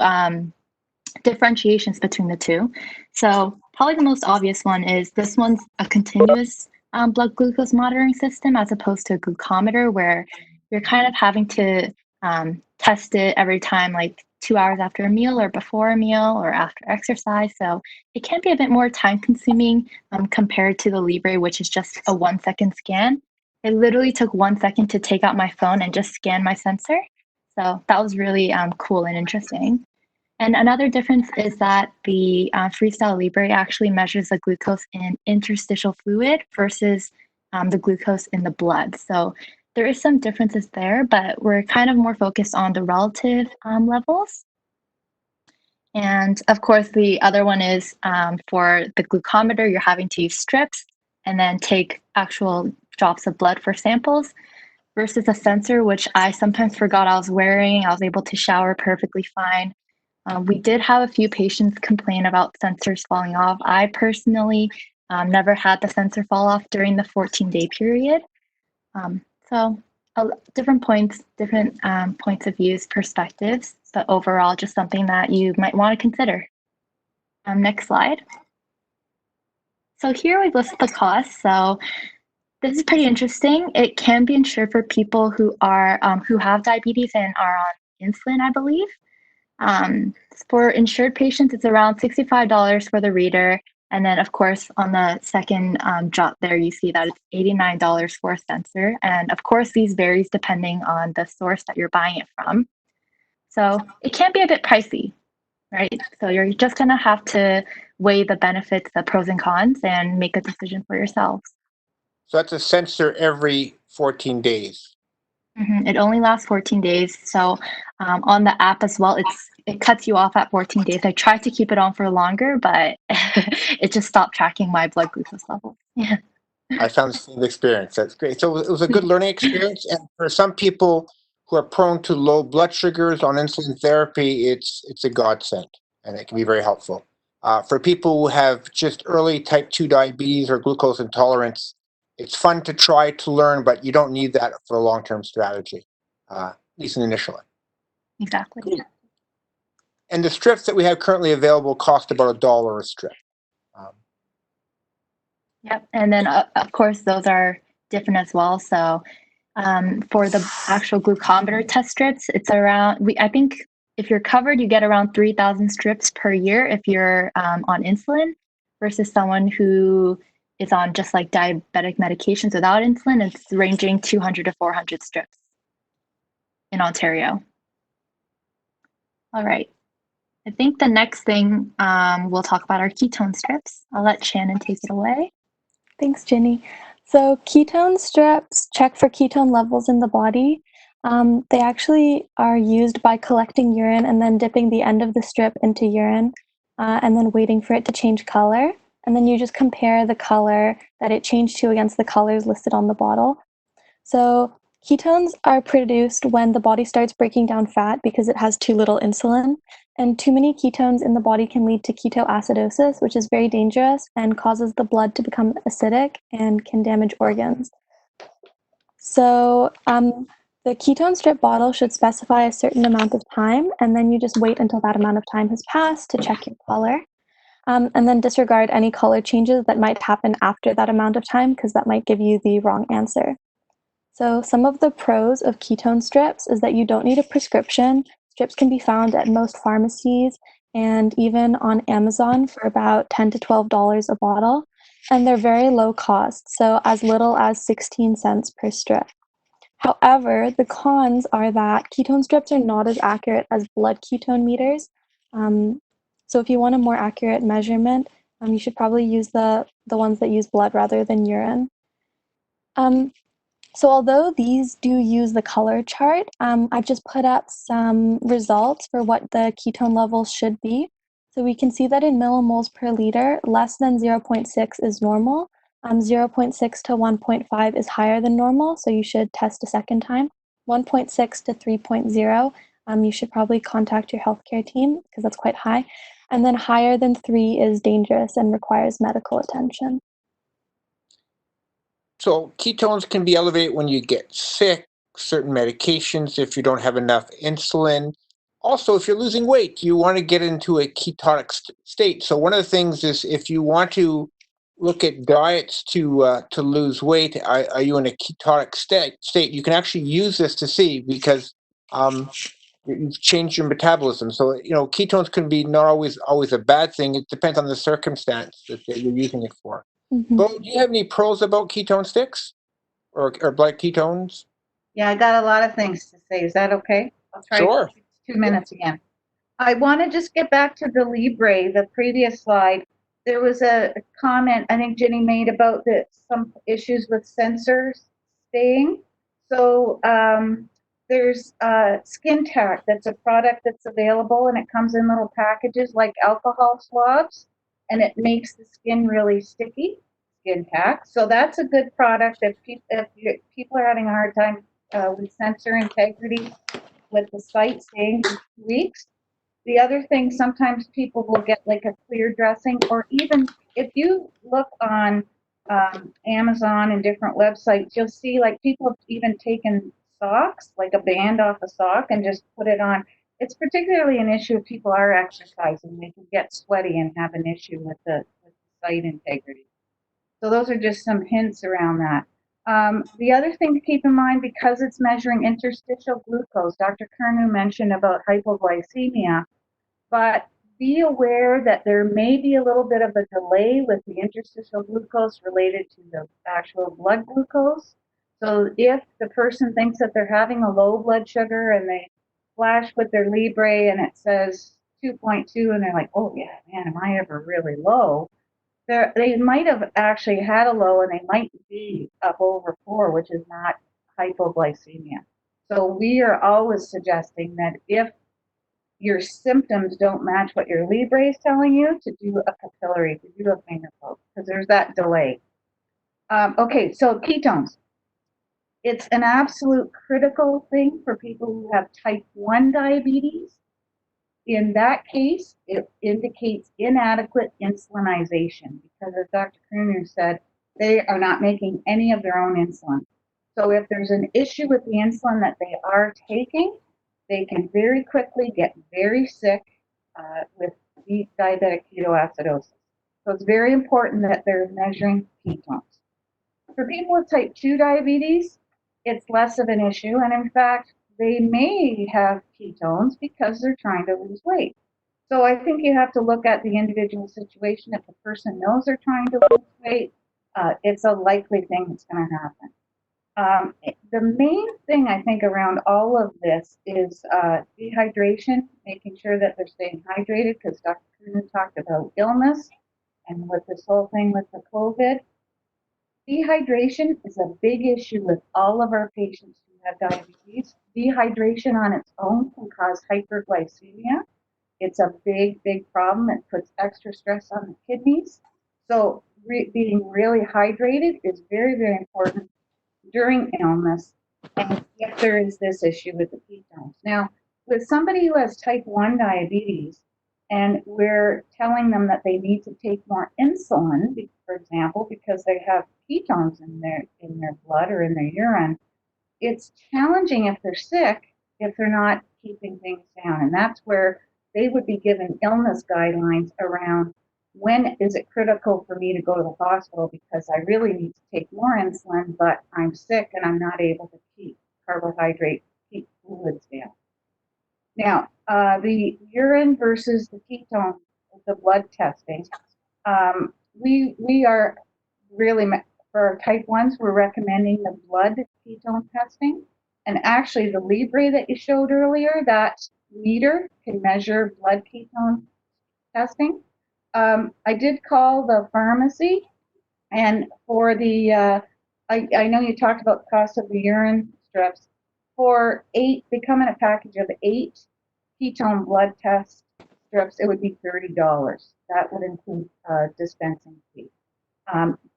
differentiations between the two. So probably the most obvious one is this one's a continuous blood glucose monitoring system as opposed to a glucometer, where you're kind of having to test it every time, like 2 hours after a meal or before a meal or after exercise. So it can be a bit more time consuming compared to the Libre, which is just a 1-second scan. It literally took 1 second to take out my phone and just scan my sensor. So that was really cool and interesting. And another difference is that the Freestyle Libre actually measures the glucose in interstitial fluid versus the glucose in the blood. So there is some differences there, but we're kind of more focused on the relative levels. And of course, the other one is for the glucometer, you're having to use strips and then take actual drops of blood for samples versus a sensor, which I sometimes forgot I was wearing. I was able to shower perfectly fine. We did have a few patients complain about sensors falling off. I personally never had the sensor fall off during the 14-day period. So different points of views, perspectives, but overall just something that you might want to consider. Next slide. So here we list the costs. So this is pretty interesting. It can be insured for people who are who have diabetes and are on insulin, I believe. For insured patients, it's around $65 for the reader. And then, of course, on the second drop there, you see that it's $89 for a sensor. And of course, these varies depending on the source that you're buying it from. So it can be a bit pricey, right? So you're just going to have to weigh the benefits, the pros and cons, and make a decision for yourselves. So that's a sensor every 14 days. It only lasts 14 days. So on the app as well, it cuts you off at 14 days. I tried to keep it on for longer, but it just stopped tracking my blood glucose level. Yeah. I found the same experience. That's great. So it was a good learning experience. And for some people who are prone to low blood sugars on insulin therapy, it's a godsend, and it can be very helpful. For people who have just early type 2 diabetes or glucose intolerance, it's fun to try to learn, but you don't need that for a long-term strategy, at least initially. Exactly. Cool. And the strips that we have currently available cost about $1 a strip. Yep. And then, of course, those are different as well. So for the actual glucometer test strips, it's around, I think if you're covered, you get around 3,000 strips per year if you're on insulin versus someone who is on just like diabetic medications without insulin. It's ranging 200 to 400 strips in Ontario. All right. I think the next thing we'll talk about are ketone strips. I'll let Shannon take it away. Thanks, Ginny. So ketone strips check for ketone levels in the body. They actually are used by collecting urine and then dipping the end of the strip into urine and then waiting for it to change color. And then you just compare the color that it changed to against the colors listed on the bottle. So ketones are produced when the body starts breaking down fat because it has too little insulin. And too many ketones in the body can lead to ketoacidosis, which is very dangerous and causes the blood to become acidic and can damage organs. So the ketone strip bottle should specify a certain amount of time, and then you just wait until that amount of time has passed to check your color. And then disregard any color changes that might happen after that amount of time, because that might give you the wrong answer. So some of the pros of ketone strips is that you don't need a prescription. Strips can be found at most pharmacies and even on Amazon for about $10 to $12 a bottle. And they're very low cost, so as little as 16 cents per strip. However, the cons are that ketone strips are not as accurate as blood ketone meters. So if you want a more accurate measurement, you should probably use the ones that use blood rather than urine. So although these do use the color chart, I've just put up some results for what the ketone levels should be. So we can see that in millimoles per liter, less than 0.6 is normal. 0.6 to 1.5 is higher than normal, so you should test a second time. 1.6 to 3.0, you should probably contact your healthcare team because that's quite high. And then higher than 3 is dangerous and requires medical attention. So ketones can be elevated when you get sick, certain medications, if you don't have enough insulin. Also, if you're losing weight, you want to get into a ketonic state. So one of the things is if you want to look at diets to lose weight, are you in a ketonic state? You can actually use this to see because you've changed your metabolism. So, ketones can be not always a bad thing. It depends on the circumstance that you're using it for. Mm-hmm. Bo, do you have any pros about ketone sticks or blood ketones? Yeah, I got a lot of things to say. Is that okay? I'll try Sure. 2 minutes again. I want to just get back to the Libre, the previous slide. There was a comment I think Jenny made about some issues with sensors staying. So There's Skin Tack. That's a product that's available, and it comes in little packages like alcohol swabs, and it makes the skin really sticky. Skin Tack. So that's a good product if people are having a hard time with sensor integrity with the site staying for 2 weeks. The other thing, sometimes people will get like a clear dressing, or even if you look on Amazon and different websites, you'll see like people have even taken socks, like a band off a sock, and just put it on. It's particularly an issue if people are exercising. They can get sweaty and have an issue with the site integrity. So those are just some hints around that. The other thing to keep in mind, because it's measuring interstitial glucose, Dr. Kernu mentioned about hypoglycemia, but be aware that there may be a little bit of a delay with the interstitial glucose related to the actual blood glucose. So if the person thinks that they're having a low blood sugar and they flash with their Libre and it says 2.2 and they're like, oh yeah, man, am I ever really low? They might have actually had a low and they might be up over 4, which is not hypoglycemia. So we are always suggesting that if your symptoms don't match what your Libre is telling you, to do a capillary, to do a finger poke, because there's that delay. Okay, so ketones. It's an absolute critical thing for people who have type 1 diabetes. In that case, it indicates inadequate insulinization because, as Dr. Kruner said, they are not making any of their own insulin. So if there's an issue with the insulin that they are taking, they can very quickly get very sick with diabetic ketoacidosis. So it's very important that they're measuring ketones. For people with type 2 diabetes, it's less of an issue, and in fact, they may have ketones because they're trying to lose weight. So I think you have to look at the individual situation. If the person knows they're trying to lose weight, it's a likely thing that's going to happen. The main thing I think around all of this is dehydration, making sure that they're staying hydrated, because Dr. Kuhn talked about illness and with this whole thing with the COVID. Dehydration is a big issue with all of our patients who have diabetes. Dehydration on its own can cause hyperglycemia. It's a big, big problem. It puts extra stress on the kidneys. So being really hydrated is very, very important during illness, and if there is this issue with the ketones. Now, with somebody who has type 1 diabetes, and we're telling them that they need to take more insulin, for example, because they have ketones in their blood or in their urine, it's challenging if they're sick, if they're not keeping things down. And that's where they would be given illness guidelines around when is it critical for me to go to the hospital because I really need to take more insulin, but I'm sick and I'm not able to keep fluids down. Now, the urine versus the ketone, the blood testing, we are really, for our type 1s, we're recommending the blood ketone testing. And actually, the Libre that you showed earlier, that meter can measure blood ketone testing. I did call the pharmacy, and for the, I know you talked about the cost of the urine strips. For 8, they come in a package of 8 ketone blood test strips. It would be $30. That would include dispensing fee.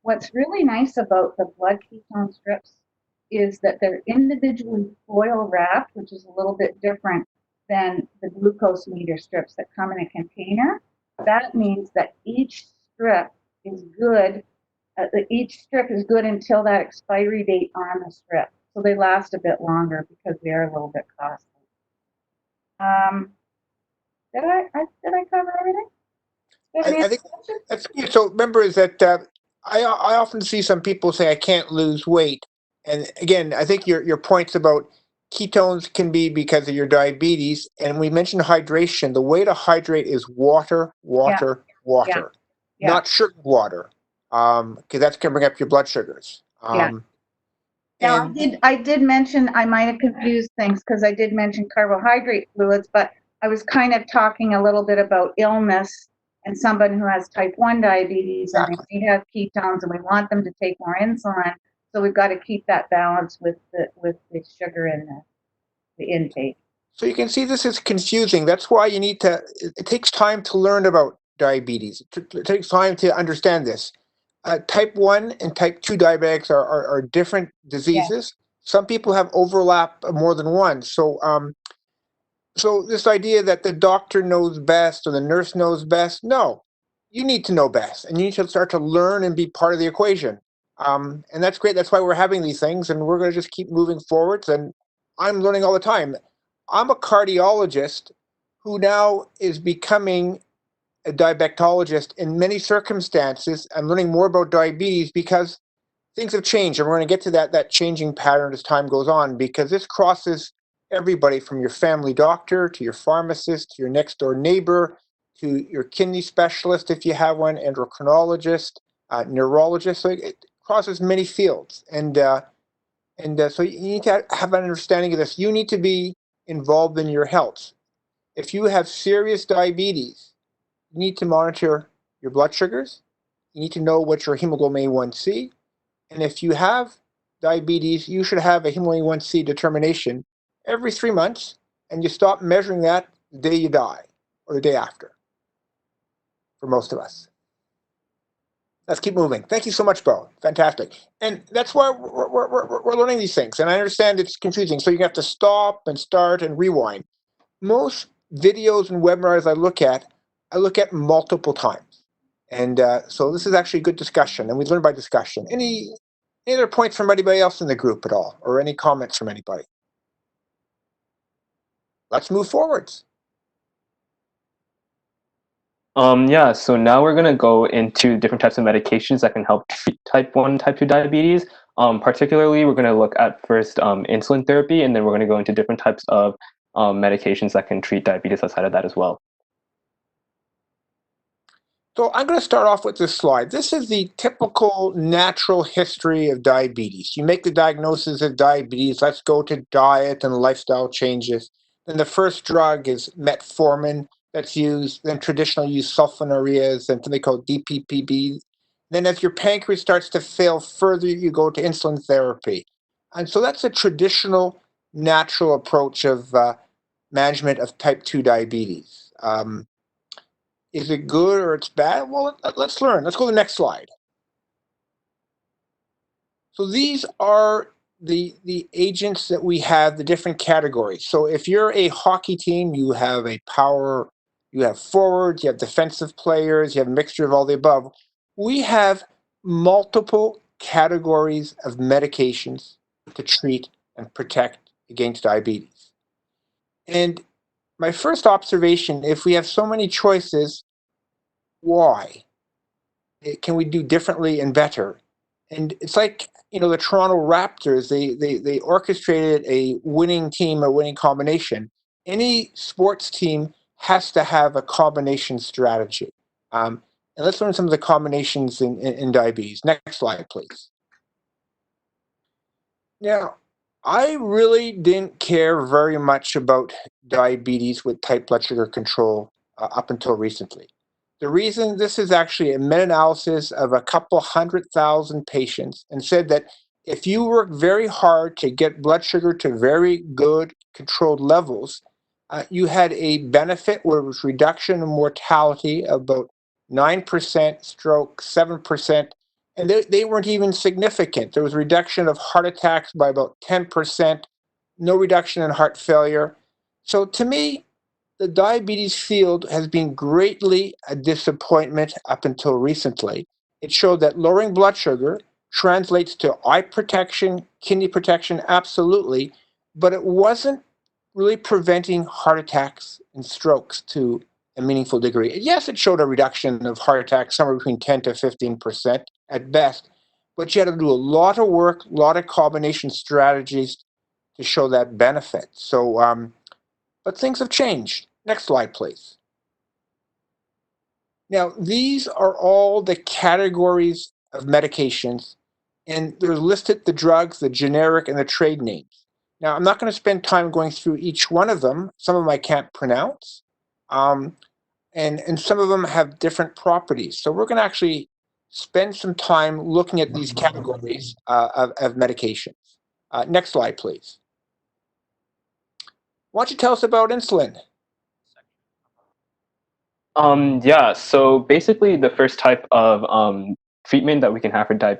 What's really nice about the blood ketone strips is that they're individually foil wrapped, which is a little bit different than the glucose meter strips that come in a container. That means that each strip is good. Each strip is good until that expiry date on the strip. So they last a bit longer because they are a little bit costly. Did I cover everything? I think that's good. So remember is that I often see some people say I can't lose weight, and again I think your points about ketones can be because of your diabetes, and we mentioned hydration. The way to hydrate is water, water, water, not sugar water, because that's going to bring up your blood sugars. Now, I did mention, I might have confused things because I did mention carbohydrate fluids, but I was kind of talking a little bit about illness and somebody who has type 1 diabetes and they have ketones and we want them to take more insulin. So we've got to keep that balance with the sugar in there. the intake. So you can see this is confusing. That's why you need to, it takes time to learn about diabetes. It takes time to understand this. Type 1 and type 2 diabetics are different diseases. Some people have overlap of more than one. So so this idea that the doctor knows best or the nurse knows best, no, you need to know best, and you need to start to learn and be part of the equation. And that's great. That's why we're having these things, and we're going to just keep moving forwards. And I'm learning all the time. I'm a cardiologist who now is becoming a diabetologist in many circumstances. I'm learning more about diabetes because things have changed, and we're going to get to that changing pattern as time goes on, because this crosses everybody from your family doctor to your pharmacist to your next door neighbor to your kidney specialist if you have one, endocrinologist, neurologist. So it crosses many fields, and so you need to have an understanding of this. You need to be involved in your health. If you have serious diabetes, you need to monitor your blood sugars. You need to know what your hemoglobin A1C. And if you have diabetes, you should have a hemoglobin A1C determination every 3 months, and you stop measuring that the day you die or the day after, for most of us. Let's keep moving. Thank you so much, Bo. Fantastic. And that's why we're learning these things. And I understand it's confusing, so you have to stop and start and rewind. Most videos and webinars I look at multiple times. And so this is actually a good discussion, and we learn by discussion. Any other points from anybody else in the group at all, or any comments from anybody? Let's move forwards. Yeah, so now we're going to go into different types of medications that can help treat type 1 and type 2 diabetes. Particularly, we're going to look at first insulin therapy, and then we're going to go into different types of medications that can treat diabetes outside of that as well. So I'm going to start off with this slide. This is the typical natural history of diabetes. You make the diagnosis of diabetes. Let's go to diet and lifestyle changes. Then the first drug is metformin that's used. Then traditionally used sulfonylureas and something called DPPB. Then as your pancreas starts to fail further, you go to insulin therapy. And so that's a traditional natural approach of management of type 2 diabetes. Is it good or it's bad? Well, let's learn. Let's go to the next slide. So these are the agents that we have, the different categories. So if you're a hockey team, you have a power, you have forwards, you have defensive players, you have a mixture of all the above. We have multiple categories of medications to treat and protect against diabetes. And my first observation, if we have so many choices, why? Can we do differently and better? And it's like, the Toronto Raptors, they orchestrated a winning team, a winning combination. Any sports team has to have a combination strategy. And let's learn some of the combinations in diabetes. Next slide, please. Now, I really didn't care very much about diabetes with tight blood sugar control up until recently. The reason, this is actually a meta-analysis of a couple 100,000 patients, and said that if you work very hard to get blood sugar to very good controlled levels, you had a benefit where it was reduction in mortality of about 9%, stroke 7%, and they weren't even significant. There was a reduction of heart attacks by about 10%, no reduction in heart failure. So to me, the diabetes field has been greatly a disappointment up until recently. It showed that lowering blood sugar translates to eye protection, kidney protection, absolutely, but it wasn't really preventing heart attacks and strokes to a meaningful degree. Yes, it showed a reduction of heart attacks somewhere between 10 to 15% at best, but you had to do a lot of work, a lot of combination strategies to show that benefit. So, but things have changed. Next slide, please. Now, these are all the categories of medications, and they're listed the drugs, the generic, and the trade names. Now, I'm not going to spend time going through each one of them. Some of them I can't pronounce, and some of them have different properties. So we're going to actually spend some time looking at these categories of medications. Next slide, please. Why don't you tell us about insulin? Yeah, so basically the first type of treatment that we can have for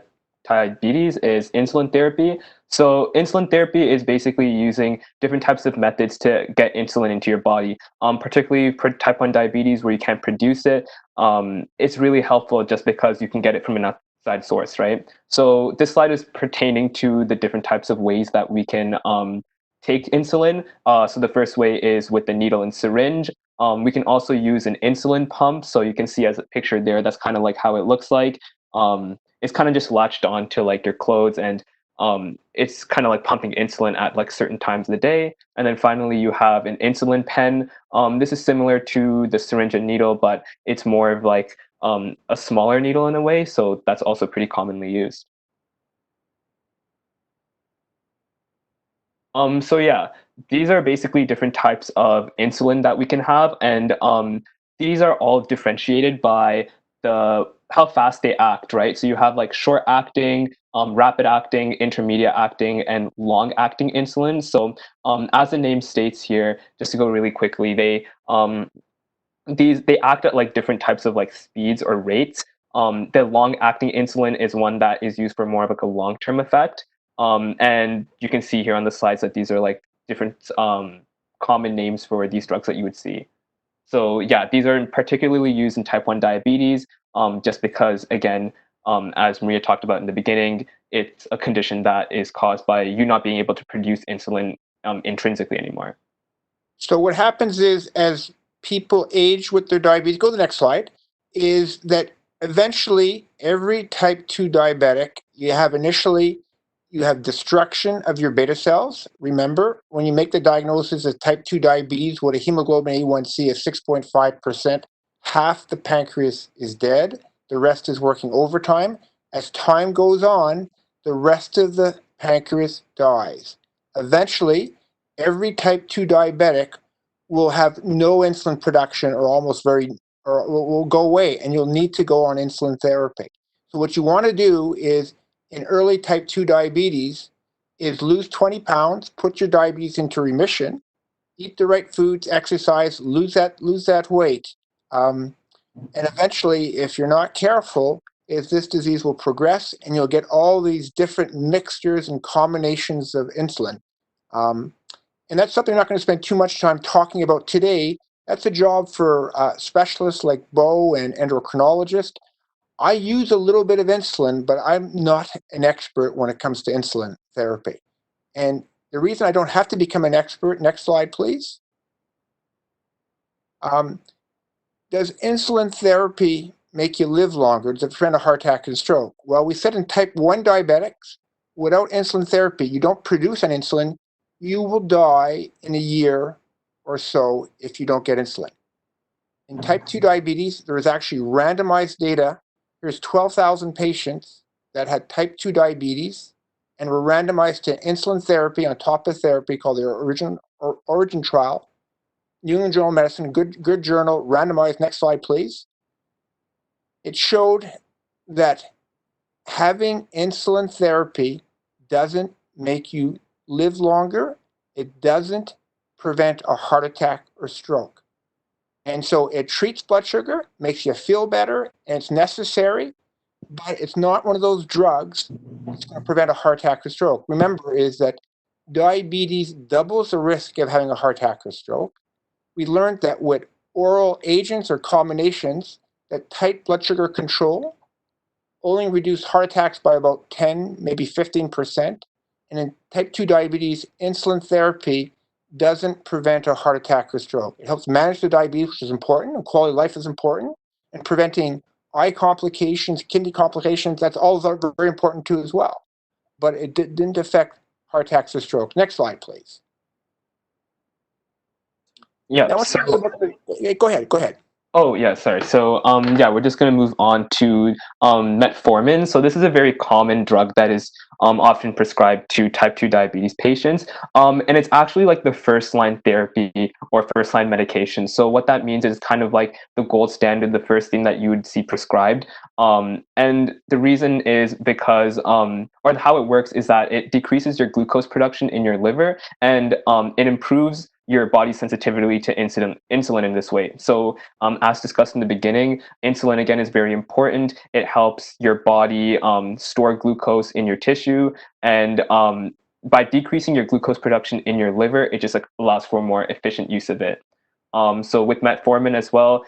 diabetes is insulin therapy. So insulin therapy is basically using different types of methods to get insulin into your body, particularly for type 1 diabetes where you can't produce it. It's really helpful just because you can get it from an outside source, right? So this slide is pertaining to the different types of ways that we can take insulin. So the first way is with the needle and syringe. We can also use an insulin pump. So you can see as a picture there, that's kind of like how it looks like. It's kind of just latched on to like your clothes, and it's kind of like pumping insulin at like certain times of the day. And then finally, you have an insulin pen. This is similar to the syringe and needle, but it's more of like a smaller needle in a way. So that's also pretty commonly used. So yeah, these are basically different types of insulin that we can have, and these are all differentiated by the how fast they act, right? So you have like short acting, rapid acting, intermediate acting, and long acting insulin. So as the name states here, just to go really quickly, they act at like different types of like speeds or rates. The long acting insulin is one that is used for more of like a long term effect. And you can see here on the slides that these are like different common names for these drugs that you would see. So yeah, these are particularly used in type 1 diabetes, just because again, as Maria talked about in the beginning, it's a condition that is caused by you not being able to produce insulin intrinsically anymore. So what happens is, as people age with their diabetes, go to the next slide, is that eventually every type 2 diabetic, you have destruction of your beta cells. Remember, when you make the diagnosis of type 2 diabetes with a hemoglobin A1C of 6.5%, half the pancreas is dead, the rest is working overtime. As time goes on, the rest of the pancreas dies. Eventually, every type 2 diabetic will have no insulin production or will go away, and you'll need to go on insulin therapy. So what you want to do is, in early type 2 diabetes, is lose 20 pounds, put your diabetes into remission, eat the right foods, exercise, lose that weight. And eventually, if you're not careful, is this disease will progress and you'll get all these different mixtures and combinations of insulin. And that's something I'm not going to spend too much time talking about today. That's a job for specialists like Bo and endocrinologists. I use a little bit of insulin, but I'm not an expert when it comes to insulin therapy. And the reason I don't have to become an expert, next slide, please. Does insulin therapy make you live longer? Does it prevent a heart attack and stroke? Well, we said in type 1 diabetics, without insulin therapy, you don't produce an insulin, you will die in a year or so if you don't get insulin. In type 2 diabetes, there is actually randomized data. Here's 12,000 patients that had type 2 diabetes and were randomized to insulin therapy on top of therapy called the Origin trial. New England Journal of Medicine, good journal, randomized. Next slide, please. It showed that having insulin therapy doesn't make you live longer. It doesn't prevent a heart attack or stroke. And so it treats blood sugar, makes you feel better, and it's necessary, but it's not one of those drugs that's going to prevent a heart attack or stroke. Remember, is that diabetes doubles the risk of having a heart attack or stroke. We learned that with oral agents or combinations, that tight blood sugar control only reduce heart attacks by about 10, maybe 15%. And in type 2 diabetes, insulin therapy doesn't prevent a heart attack or stroke. It helps manage the diabetes, which is important, and quality of life is important, and preventing eye complications, kidney complications, that's all very important too as well. But it didn't affect heart attacks or stroke. Next slide, please. Yeah. Now, go ahead. Oh yeah, sorry. So yeah, we're just gonna move on to metformin. So this is a very common drug that is often prescribed to type 2 diabetes patients, and it's actually like the first line therapy or first line medication. So what that means is kind of like the gold standard, the first thing that you would see prescribed. And the reason is because or how it works is that it decreases your glucose production in your liver, and it improves your body's sensitivity to insulin in this way. So as discussed in the beginning, insulin again is very important. It helps your body store glucose in your tissue, and by decreasing your glucose production in your liver, it just allows for more efficient use of it. So with metformin as well,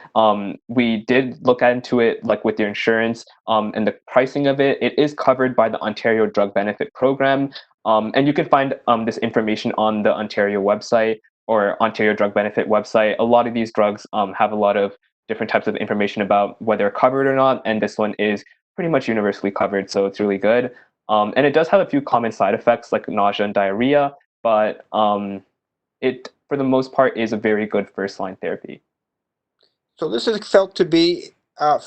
we did look into it like with your insurance and the pricing of it. It is covered by the Ontario Drug Benefit Program, and you can find this information on the Ontario website or Ontario Drug Benefit website. A lot of these drugs have a lot of different types of information about whether they're covered or not, and this one is pretty much universally covered, so it's really good. And it does have a few common side effects like nausea and diarrhea, but it, for the most part, is a very good first-line therapy. So this is felt to be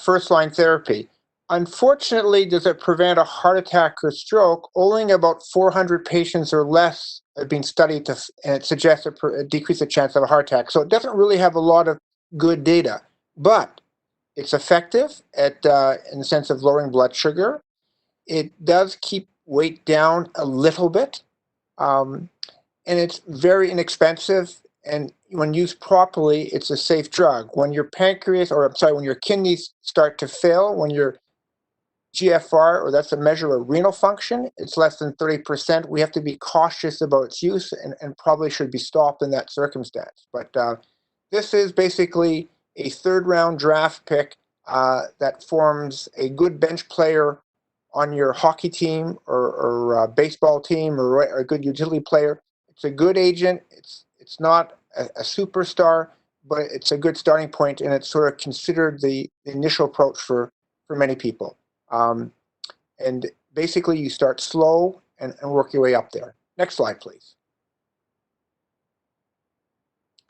first-line therapy. Unfortunately, does it prevent a heart attack or stroke? Only about 400 patients or less have been studied, and it suggests a decrease the chance of a heart attack. So it doesn't really have a lot of good data, but it's effective in the sense of lowering blood sugar. It does keep weight down a little bit, and it's very inexpensive. And when used properly, it's a safe drug. When your pancreas, or I'm sorry, when your kidneys start to fail, when your GFR, or that's a measure of renal function, it's less than 30%, we have to be cautious about its use and probably should be stopped in that circumstance. But this is basically a third-round draft pick that forms a good bench player on your hockey team or baseball team, or a good utility player. It's a good agent. It's not a superstar, but it's a good starting point, and it's sort of considered the initial approach for many people. And basically, you start slow and work your way up there. Next slide, please.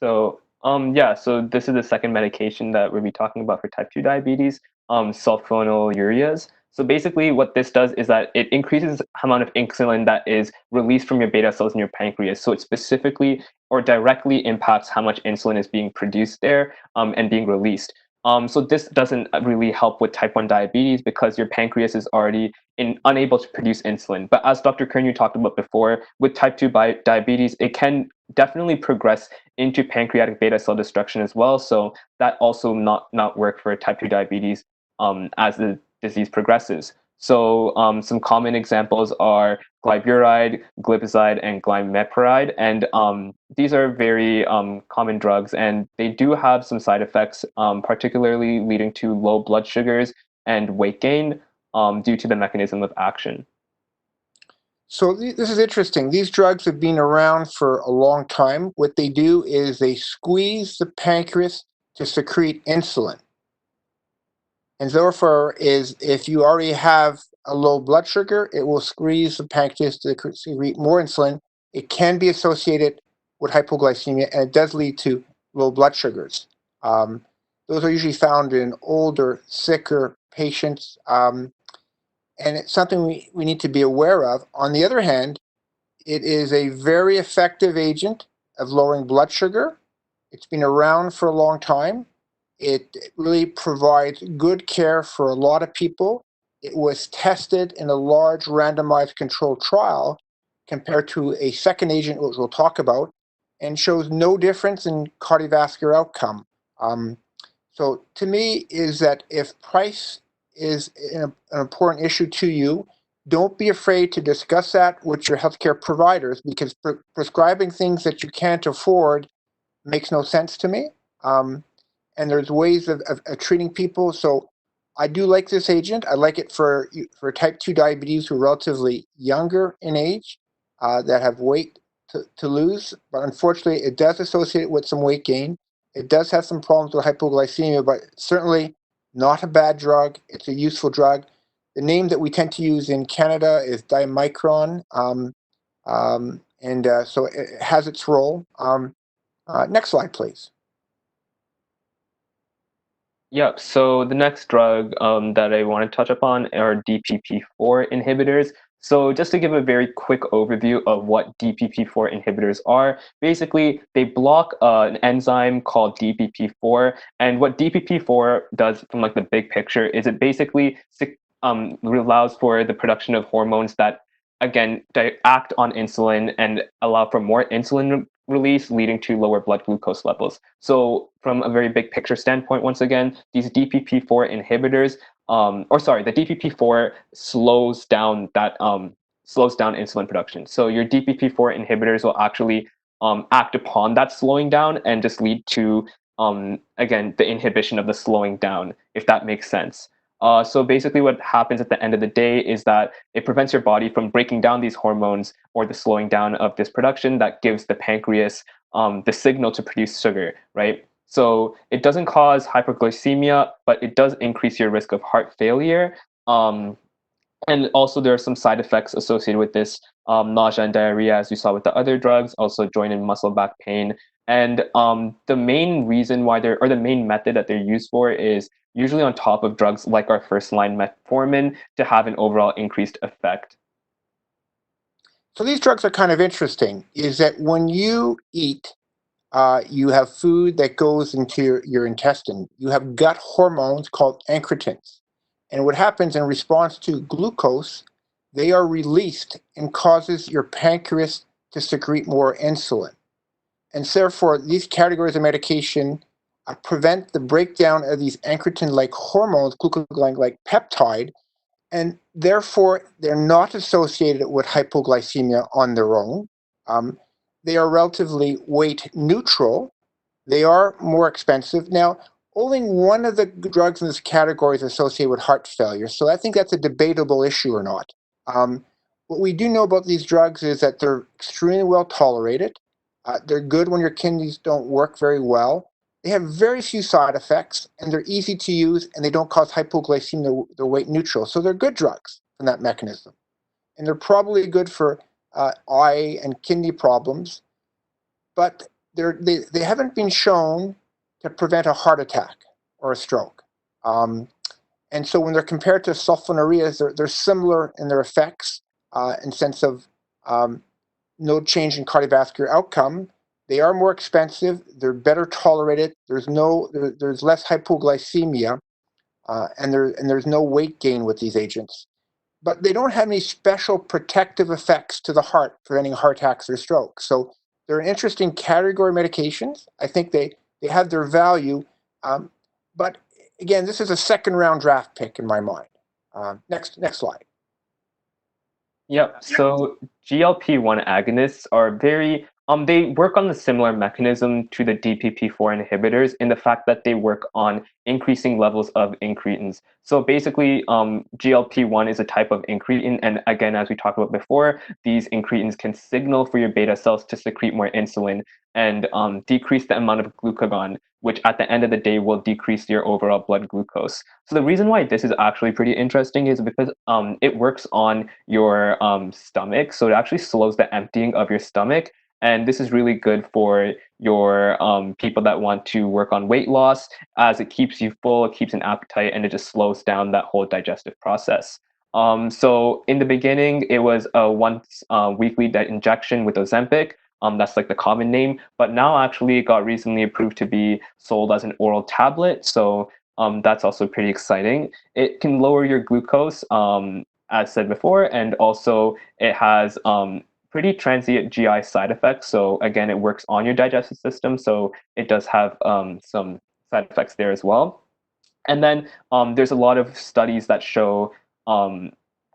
So yeah, so this is the second medication that we'll be talking about for type 2 diabetes, sulfonylureas. So basically what this does is that it increases the amount of insulin that is released from your beta cells in your pancreas. So it specifically or directly impacts how much insulin is being produced there and being released. So this doesn't really help with type 1 diabetes because your pancreas is already unable to produce insulin. But as Dr. Kern talked about before, with type 2 diabetes, it can definitely progress into pancreatic beta cell destruction as well. So that also not work for type 2 diabetes as the disease progresses. So some common examples are glyburide, glipizide, and glimepiride. And these are very common drugs, and they do have some side effects, particularly leading to low blood sugars and weight gain due to the mechanism of action. So this is interesting. These drugs have been around for a long time. What they do is they squeeze the pancreas to secrete insulin. And therefore, if you already have a low blood sugar, it will squeeze the pancreas to secrete more insulin. It can be associated with hypoglycemia, and it does lead to low blood sugars. Those are usually found in older, sicker patients, and it's something we need to be aware of. On the other hand, it is a very effective agent of lowering blood sugar. It's been around for a long time. It really provides good care for a lot of people. It was tested in a large randomized controlled trial compared to a second agent, which we'll talk about, and shows no difference in cardiovascular outcome. So to me is that if price is an important issue to you, don't be afraid to discuss that with your healthcare providers, because prescribing things that you can't afford makes no sense to me. And there's ways of treating people. So I do like this agent. I like it for type 2 diabetes who are relatively younger in age, that have weight to lose. But unfortunately, it does associate with some weight gain. It does have some problems with hypoglycemia, but certainly not a bad drug. It's a useful drug. The name that we tend to use in Canada is dimicron, and so it has its role. Next slide, please. Yep. So the next drug that I want to touch upon are DPP-4 inhibitors. So just to give a very quick overview of what DPP-4 inhibitors are, basically they block an enzyme called DPP-4. And what DPP-4 does from like the big picture is it basically allows for the production of hormones that again, act on insulin and allow for more insulin release, leading to lower blood glucose levels. So from a very big picture standpoint, once again, these DPP-4 inhibitors, the DPP-4 slows down insulin production. So your DPP-4 inhibitors will actually act upon that slowing down and just lead to, again, the inhibition of the slowing down, if that makes sense. So basically what happens at the end of the day is that it prevents your body from breaking down these hormones or the slowing down of this production that gives the pancreas the signal to produce sugar, right? So it doesn't cause hyperglycemia, but it does increase your risk of heart failure. And also there are some side effects associated with this, nausea and diarrhea, as you saw with the other drugs, also joint and muscle back pain. And the main reason why the main method that they're used for is usually on top of drugs like our first line metformin to have an overall increased effect. So these drugs are kind of interesting, is that when you eat, you have food that goes into your intestine. You have gut hormones called incretins. And what happens in response to glucose, they are released and causes your pancreas to secrete more insulin. And so therefore, these categories of medication prevent the breakdown of these incretin-like hormones, glucagon-like peptide, and therefore they're not associated with hypoglycemia on their own. They are relatively weight neutral. They are more expensive. Now, only one of the drugs in this category is associated with heart failure, so I think that's a debatable issue or not. What we do know about these drugs is that they're extremely well tolerated. They're good when your kidneys don't work very well. They have very few side effects, and they're easy to use, and they don't cause hypoglycemia. They're weight neutral, so they're good drugs from that mechanism. And they're probably good for eye and kidney problems, but they haven't been shown to prevent a heart attack or a stroke. And so when they're compared to sulfonylureas, they're similar in their effects in sense of no change in cardiovascular outcome. They are more expensive. They're better tolerated. There's less hypoglycemia, and there's no weight gain with these agents. But they don't have any special protective effects to the heart, preventing heart attacks or strokes. So they're an interesting category of medications. I think they have their value. But again, this is a second round draft pick in my mind. Next slide. Yep. So GLP-1 agonists are very they work on the similar mechanism to the DPP-4 inhibitors in the fact that they work on increasing levels of incretins. So basically, GLP-1 is a type of incretin, and again, as we talked about before, these incretins can signal for your beta cells to secrete more insulin and decrease the amount of glucagon, which at the end of the day will decrease your overall blood glucose. So the reason why this is actually pretty interesting is because it works on your stomach, so it actually slows the emptying of your stomach. And this is really good for your people that want to work on weight loss, as it keeps you full, it keeps an appetite, and it just slows down that whole digestive process. So in the beginning, it was a once weekly injection with Ozempic. That's like the common name, but now actually it got recently approved to be sold as an oral tablet. So that's also pretty exciting. It can lower your glucose, as said before, and also it has pretty transient GI side effects. So again, it works on your digestive system, so it does have some side effects there as well. And then there's a lot of studies that show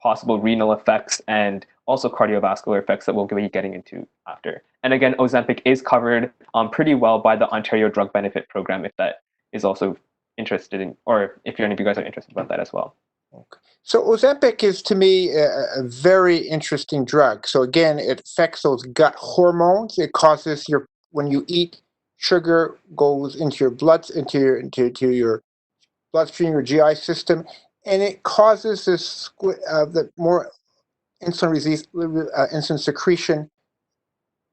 possible renal effects and also cardiovascular effects that we'll be getting into after. And again, Ozempic is covered pretty well by the Ontario Drug Benefit Program, if that is also interested in, or if any of you guys are interested about that as well. Okay. So Ozempic is, to me, a very interesting drug. So again, it affects those gut hormones. It causes when you eat, sugar goes into your blood, into your bloodstream, your GI system, and it causes this the more insulin secretion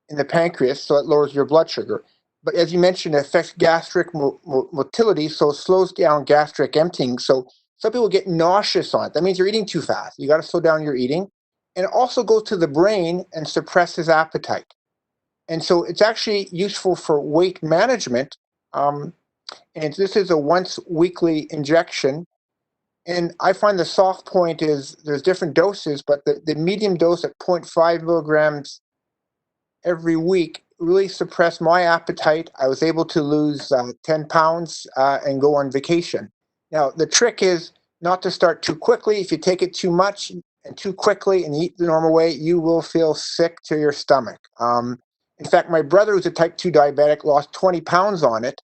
in the pancreas, so it lowers your blood sugar. But as you mentioned, it affects gastric motility, so it slows down gastric emptying. So some people get nauseous on it. That means you're eating too fast. You got to slow down your eating. And it also goes to the brain and suppresses appetite. And so it's actually useful for weight management. And this is a once weekly injection. And I find the soft point is there's different doses, but the medium dose at 0.5 milligrams every week really suppressed my appetite. I was able to lose 10 pounds and go on vacation. Now, the trick is not to start too quickly. If you take it too much and too quickly and eat the normal way, you will feel sick to your stomach. In fact, my brother, who's a type 2 diabetic, lost 20 pounds on it.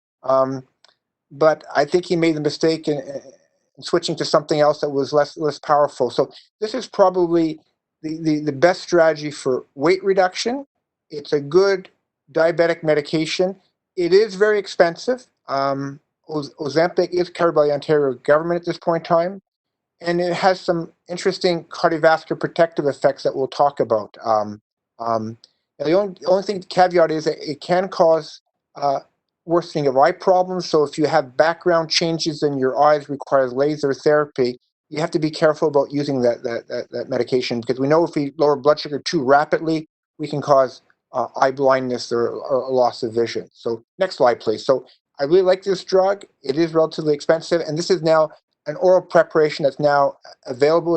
But I think he made the mistake in switching to something else that was less powerful. So this is probably the best strategy for weight reduction. It's a good diabetic medication. It is very expensive. Ozempic is covered by the Ontario government at this point in time, and it has some interesting cardiovascular protective effects that we'll talk about. The only thing caveat is that it can cause worsening of eye problems. So if you have background changes in your eyes, requires laser therapy, you have to be careful about using that medication, because we know if we lower blood sugar too rapidly, we can cause eye blindness or a loss of vision. So next slide, please. So I really like this drug. It is relatively expensive, and this is now an oral preparation that's now available,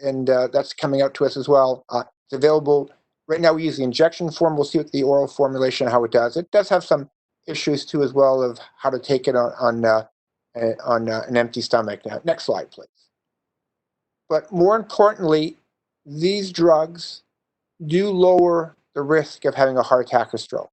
and that's coming out to us as well. It's available right now. We use the injection form. We'll see what the oral formulation, how it does. It does have some issues too as well of how to take it on an empty stomach. Now, next slide, please. But more importantly, these drugs do lower the risk of having a heart attack or stroke.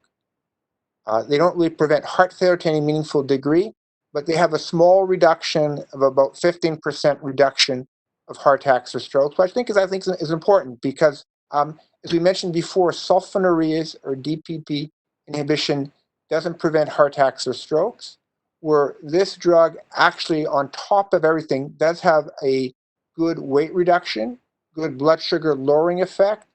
They don't really prevent heart failure to any meaningful degree, but they have a small reduction of about 15% reduction of heart attacks or strokes, which I think is important because, as we mentioned before, sulfonylureas or DPP inhibition doesn't prevent heart attacks or strokes, where this drug actually, on top of everything, does have a good weight reduction, good blood sugar lowering effect,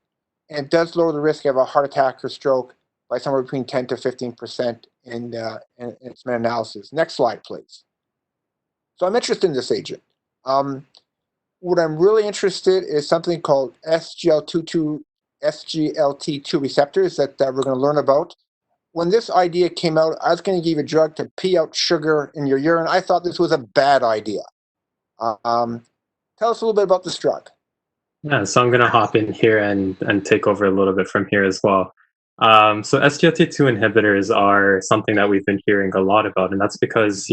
and it does lower the risk of a heart attack or stroke by somewhere between 10 to 15% in its meta-analysis. Next slide, please. So I'm interested in this agent. What I'm really interested in is something called SGLT2 receptors that we're going to learn about. When this idea came out, I was going to give you a drug to pee out sugar in your urine. I thought this was a bad idea. Tell us a little bit about this drug. Yeah, so I'm going to hop in here and take over a little bit from here as well. So SGLT2 inhibitors are something that we've been hearing a lot about, and that's because,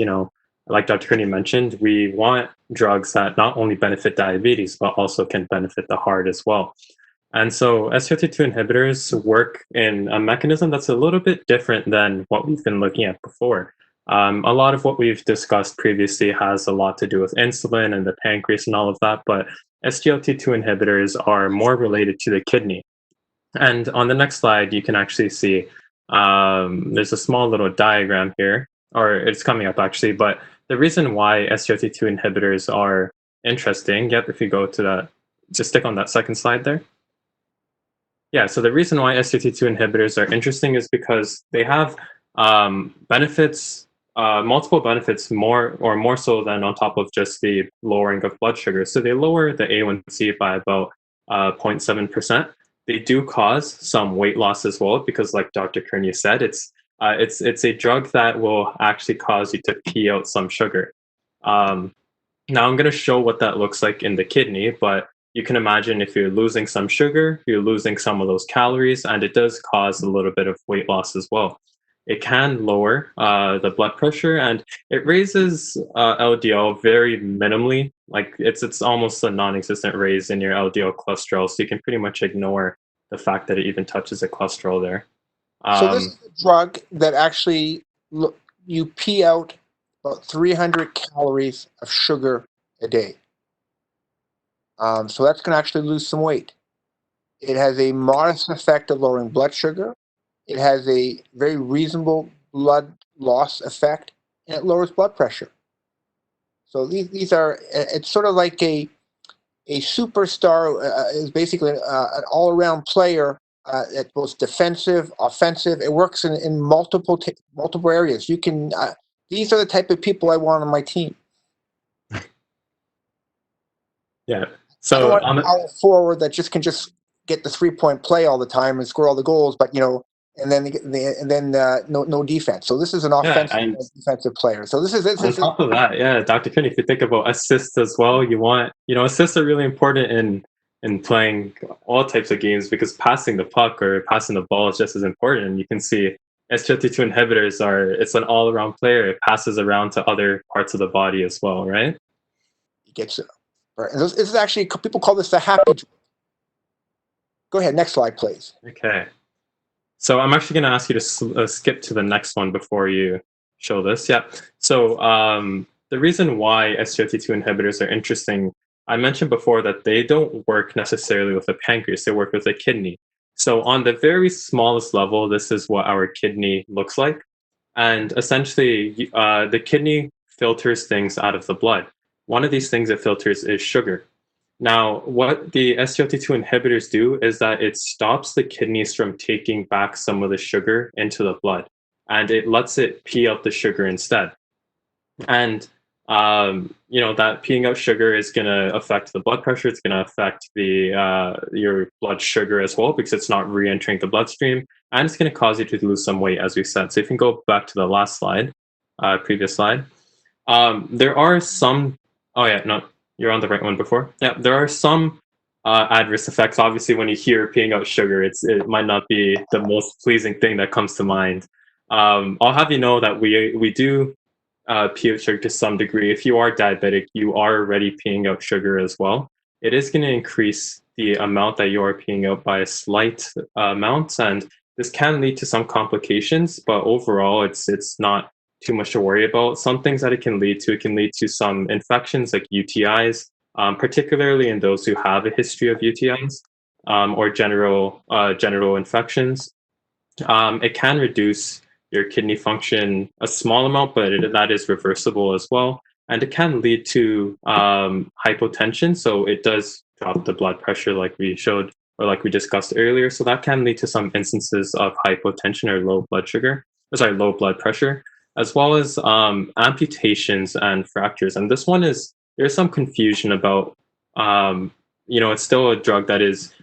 like Dr. Kearney mentioned, we want drugs that not only benefit diabetes, but also can benefit the heart as well. And so SGLT2 inhibitors work in a mechanism that's a little bit different than what we've been looking at before. A lot of what we've discussed previously has a lot to do with insulin and the pancreas and all of that, but SGLT2 inhibitors are more related to the kidney. And on the next slide, you can actually see there's a small little diagram here, or it's coming up actually, but the reason why SGLT2 inhibitors are interesting, if you go to that, just stick on that second slide there. Yeah, so the reason why SGLT2 inhibitors are interesting is because they have benefits, multiple benefits, more so than on top of just the lowering of blood sugar. So they lower the A1C by about 0.7%. They do cause some weight loss as well, because like Dr. Kearney said, it's a drug that will actually cause you to pee out some sugar. Now I'm going to show what that looks like in the kidney, but you can imagine if you're losing some sugar, you're losing some of those calories, and it does cause a little bit of weight loss as well. It can lower the blood pressure, and it raises LDL very minimally. Like it's almost a non-existent raise in your LDL cholesterol, so you can pretty much ignore the fact that it even touches the cholesterol there. So this is a drug that actually you pee out about 300 calories of sugar a day. So that's going to actually lose some weight. It has a modest effect of lowering blood sugar. It has a very reasonable blood loss effect, and it lowers blood pressure. So these are, it's sort of like a superstar is basically an all-around player. It's both defensive, offensive. It works in multiple areas. You can. These are the type of people I want on my team. Yeah. So I don't want a power forward that can just get the 3-point play all the time and score all the goals. But and then no defense. So this is an offensive and defensive player. So this is on top of that, yeah, Dr. Kinney, if you think about assists as well, assists are really important in playing all types of games because passing the puck or passing the ball is just as important. And you can see SGLT2 inhibitors it's an all-around player. It passes around to other parts of the body as well, right? It gets it. Right. And this is actually, people call this the happy. Go ahead, next slide, please. Okay. So I'm actually going to ask you to skip to the next one before you show this. Yeah. So the reason why SGLT2 inhibitors are interesting, I mentioned before that they don't work necessarily with the pancreas, they work with the kidney. So on the very smallest level, this is what our kidney looks like. And essentially, the kidney filters things out of the blood. One of these things it filters is sugar. Now, what the SGLT2 inhibitors do is that it stops the kidneys from taking back some of the sugar into the blood, and it lets it pee out the sugar instead. And that peeing out sugar is going to affect the blood pressure. It's going to affect your blood sugar as well because it's not re-entering the bloodstream, and it's going to cause you to lose some weight, as we said. So if you can go back to the last slide, previous slide. There are some. Oh yeah, no, you're on the right one before. Yeah, there are some adverse effects. Obviously, when you hear peeing out sugar, it might not be the most pleasing thing that comes to mind. I'll have you know that we do pee out sugar to some degree. If you are diabetic, you are already peeing out sugar as well. It is going to increase the amount that you are peeing out by a slight amount, and this can lead to some complications. But overall, it's not too much to worry about. Some things that it can lead to some infections like UTIs, particularly in those who have a history of UTIs or genital infections. It can reduce your kidney function a small amount, but that is reversible as well. And it can lead to hypotension. So it does drop the blood pressure like we showed or like we discussed earlier. So that can lead to some instances of hypotension or low blood pressure, as well as amputations and fractures. And this one there's some confusion about, it's still a drug that is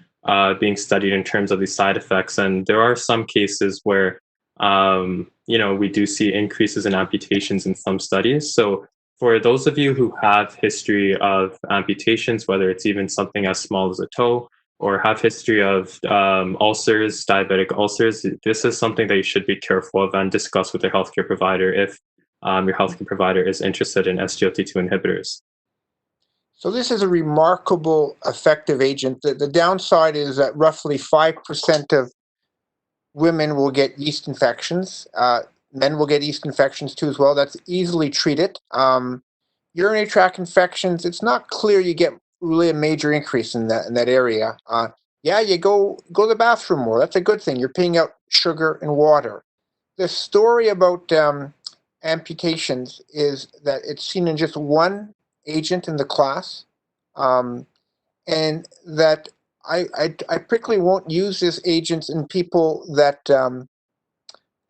being studied in terms of the side effects. And there are some cases where, we do see increases in amputations in some studies. So for those of you who have history of amputations, whether it's even something as small as a toe, or have history of ulcers, diabetic ulcers, this is something that you should be careful of and discuss with your healthcare provider if your healthcare provider is interested in SGLT2 inhibitors. So this is a remarkable effective agent. The downside is that roughly 5% of women will get yeast infections. Men will get yeast infections too as well. That's easily treated. Urinary tract infections, it's not clear you get really a major increase in that area. You go to the bathroom more. That's a good thing. You're peeing out sugar and water. The story about amputations is that it's seen in just one agent in the class, and that I particularly won't use this agent in people that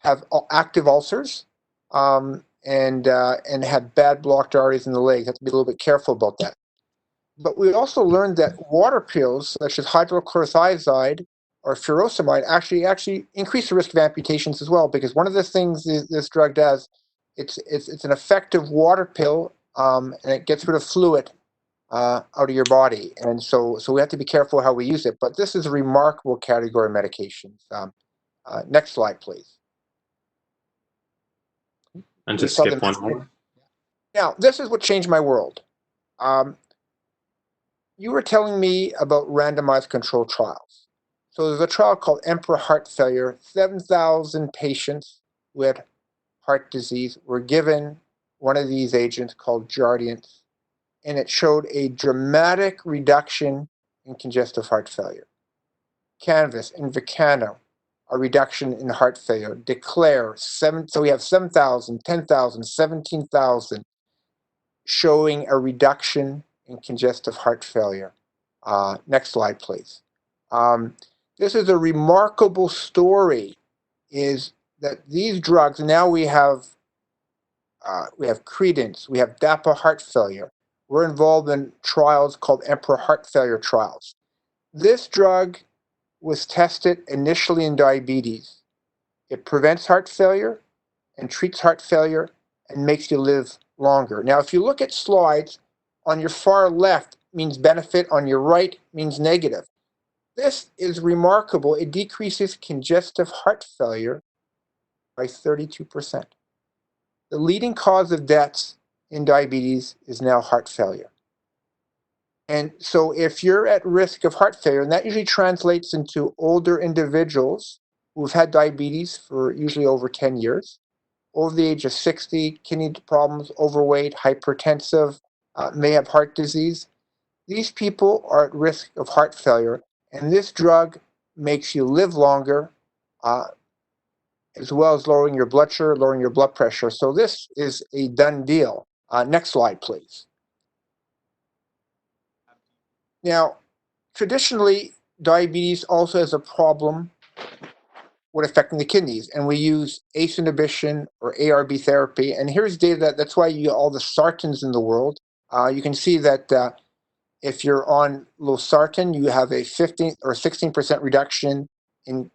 have active ulcers and have bad blocked arteries in the legs. Have to be a little bit careful about that. But we also learned that water pills, such as hydrochlorothiazide or furosemide, actually increase the risk of amputations as well. Because one of the things this drug does, it's an effective water pill, and it gets rid of fluid out of your body. And so we have to be careful how we use it. But this is a remarkable category of medications. Next slide, please. And just skip one more. Now, this is what changed my world. You were telling me about randomized controlled trials. So there's a trial called Emperor Heart Failure. 7,000 patients with heart disease were given one of these agents called Jardiance, and it showed a dramatic reduction in congestive heart failure. Canvas and Vicano, a reduction in heart failure. Declare, so we have 7,000, 10,000, 17,000 showing a reduction in congestive heart failure. Next slide, please. This is a remarkable story, is that these drugs, now we have Credence, we have DAPA heart failure. We're involved in trials called Emperor Heart Failure trials. This drug was tested initially in diabetes, It prevents heart failure and treats heart failure and makes you live longer. Now, if you look at slides, on your far left means benefit, on your right means negative. This is remarkable. It decreases congestive heart failure by 32%. The leading cause of deaths in diabetes is now heart failure. And so if you're at risk of heart failure, and that usually translates into older individuals who've had diabetes for usually over 10 years, over the age of 60, kidney problems, overweight, hypertensive, may have heart disease. These people are at risk of heart failure, and this drug makes you live longer, as well as lowering your blood sugar, lowering your blood pressure. So this is a done deal. Next slide, please. Now, traditionally, diabetes also has a problem with affecting the kidneys, and we use ACE inhibition or ARB therapy. And here's data that's why you get all the sartans in the world. You can see that if you're on losartan, you have a 15 or 16% reduction in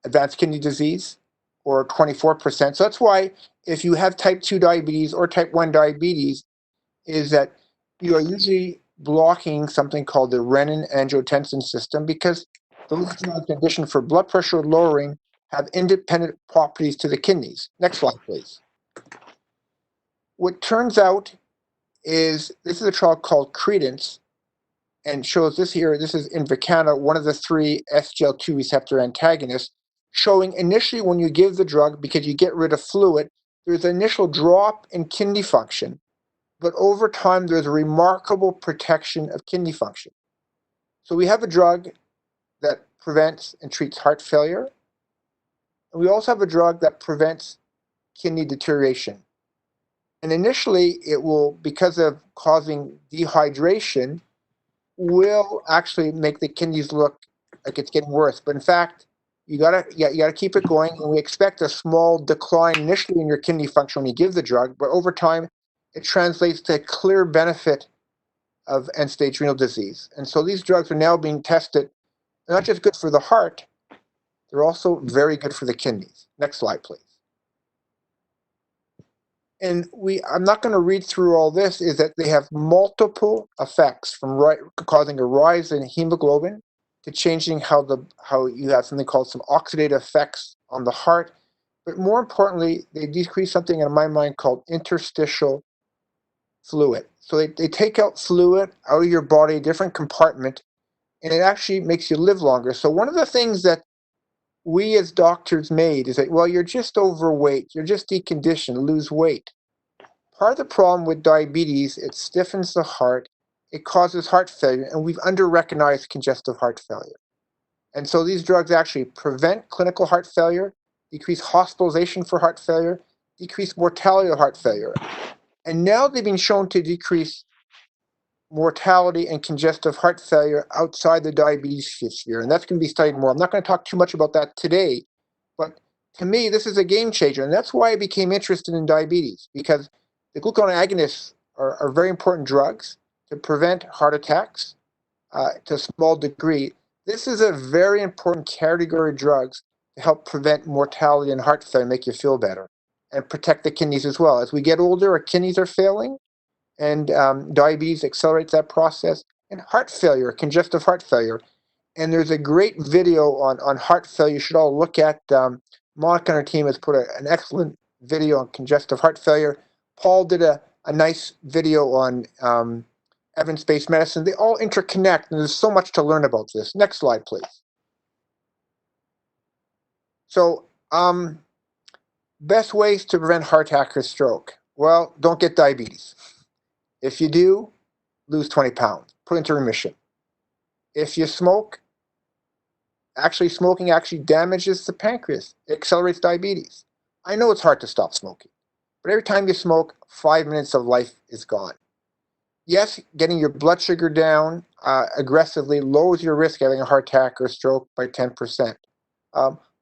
advanced kidney disease, or 24%. So that's why if you have type 2 diabetes or type 1 diabetes, is that you are usually blocking something called the renin-angiotensin system, because those drugs, in addition for blood pressure lowering, have independent properties to the kidneys. Next slide, please. What turns out is, this is a trial called Credence, and shows this here. This is Invicana, one of the 3 SGL2 receptor antagonists, showing initially when you give the drug, because you get rid of fluid, there's an initial drop in kidney function, but over time there's a remarkable protection of kidney function. So we have a drug that prevents and treats heart failure, and we also have a drug that prevents kidney deterioration. And initially it will, because of causing dehydration, will actually make the kidneys look like it's getting worse. But in fact, you gotta keep it going, and we expect a small decline initially in your kidney function when you give the drug, but over time it translates to a clear benefit of end-stage renal disease. And so these drugs are now being tested. They're not just good for the heart, they're also very good for the kidneys. Next slide, please. And I'm not going to read through all this, is that they have multiple effects, from causing a rise in hemoglobin to changing how you have something called some oxidative effects on the heart. But more importantly, they decrease something in my mind called interstitial fluid. So they take out fluid out of your body, different compartment, and it actually makes you live longer. So one of the things that we as doctors made is that, well, you're just overweight, you're just deconditioned, lose weight. Part of the problem with diabetes, it stiffens the heart, it causes heart failure, and we've under-recognized congestive heart failure. And so these drugs actually prevent clinical heart failure, decrease hospitalization for heart failure, decrease mortality of heart failure. And now they've been shown to decrease mortality and congestive heart failure outside the diabetes sphere, and that's going to be studied more. I'm not going to talk too much about that today, but to me, this is a game changer, and that's why I became interested in diabetes, because the glucagon agonists are very important drugs to prevent heart attacks to a small degree. This is a very important category of drugs to help prevent mortality and heart failure, make you feel better, and protect the kidneys as well. As we get older, our kidneys are failing, and diabetes accelerates that process, and heart failure, congestive heart failure. And there's a great video on heart failure you should all look at. Monica and her team has put an excellent video on congestive heart failure. Paul did a nice video on evidence-based medicine. They all interconnect, and there's so much to learn about this. Next slide, please. So, best ways to prevent heart attack or stroke. Well, don't get diabetes. If you do, lose 20 pounds, put into remission. If you smoke, smoking actually damages the pancreas. It accelerates diabetes. I know it's hard to stop smoking, but every time you smoke, 5 minutes of life is gone. Yes, getting your blood sugar down aggressively lowers your risk of having a heart attack or stroke by 10%.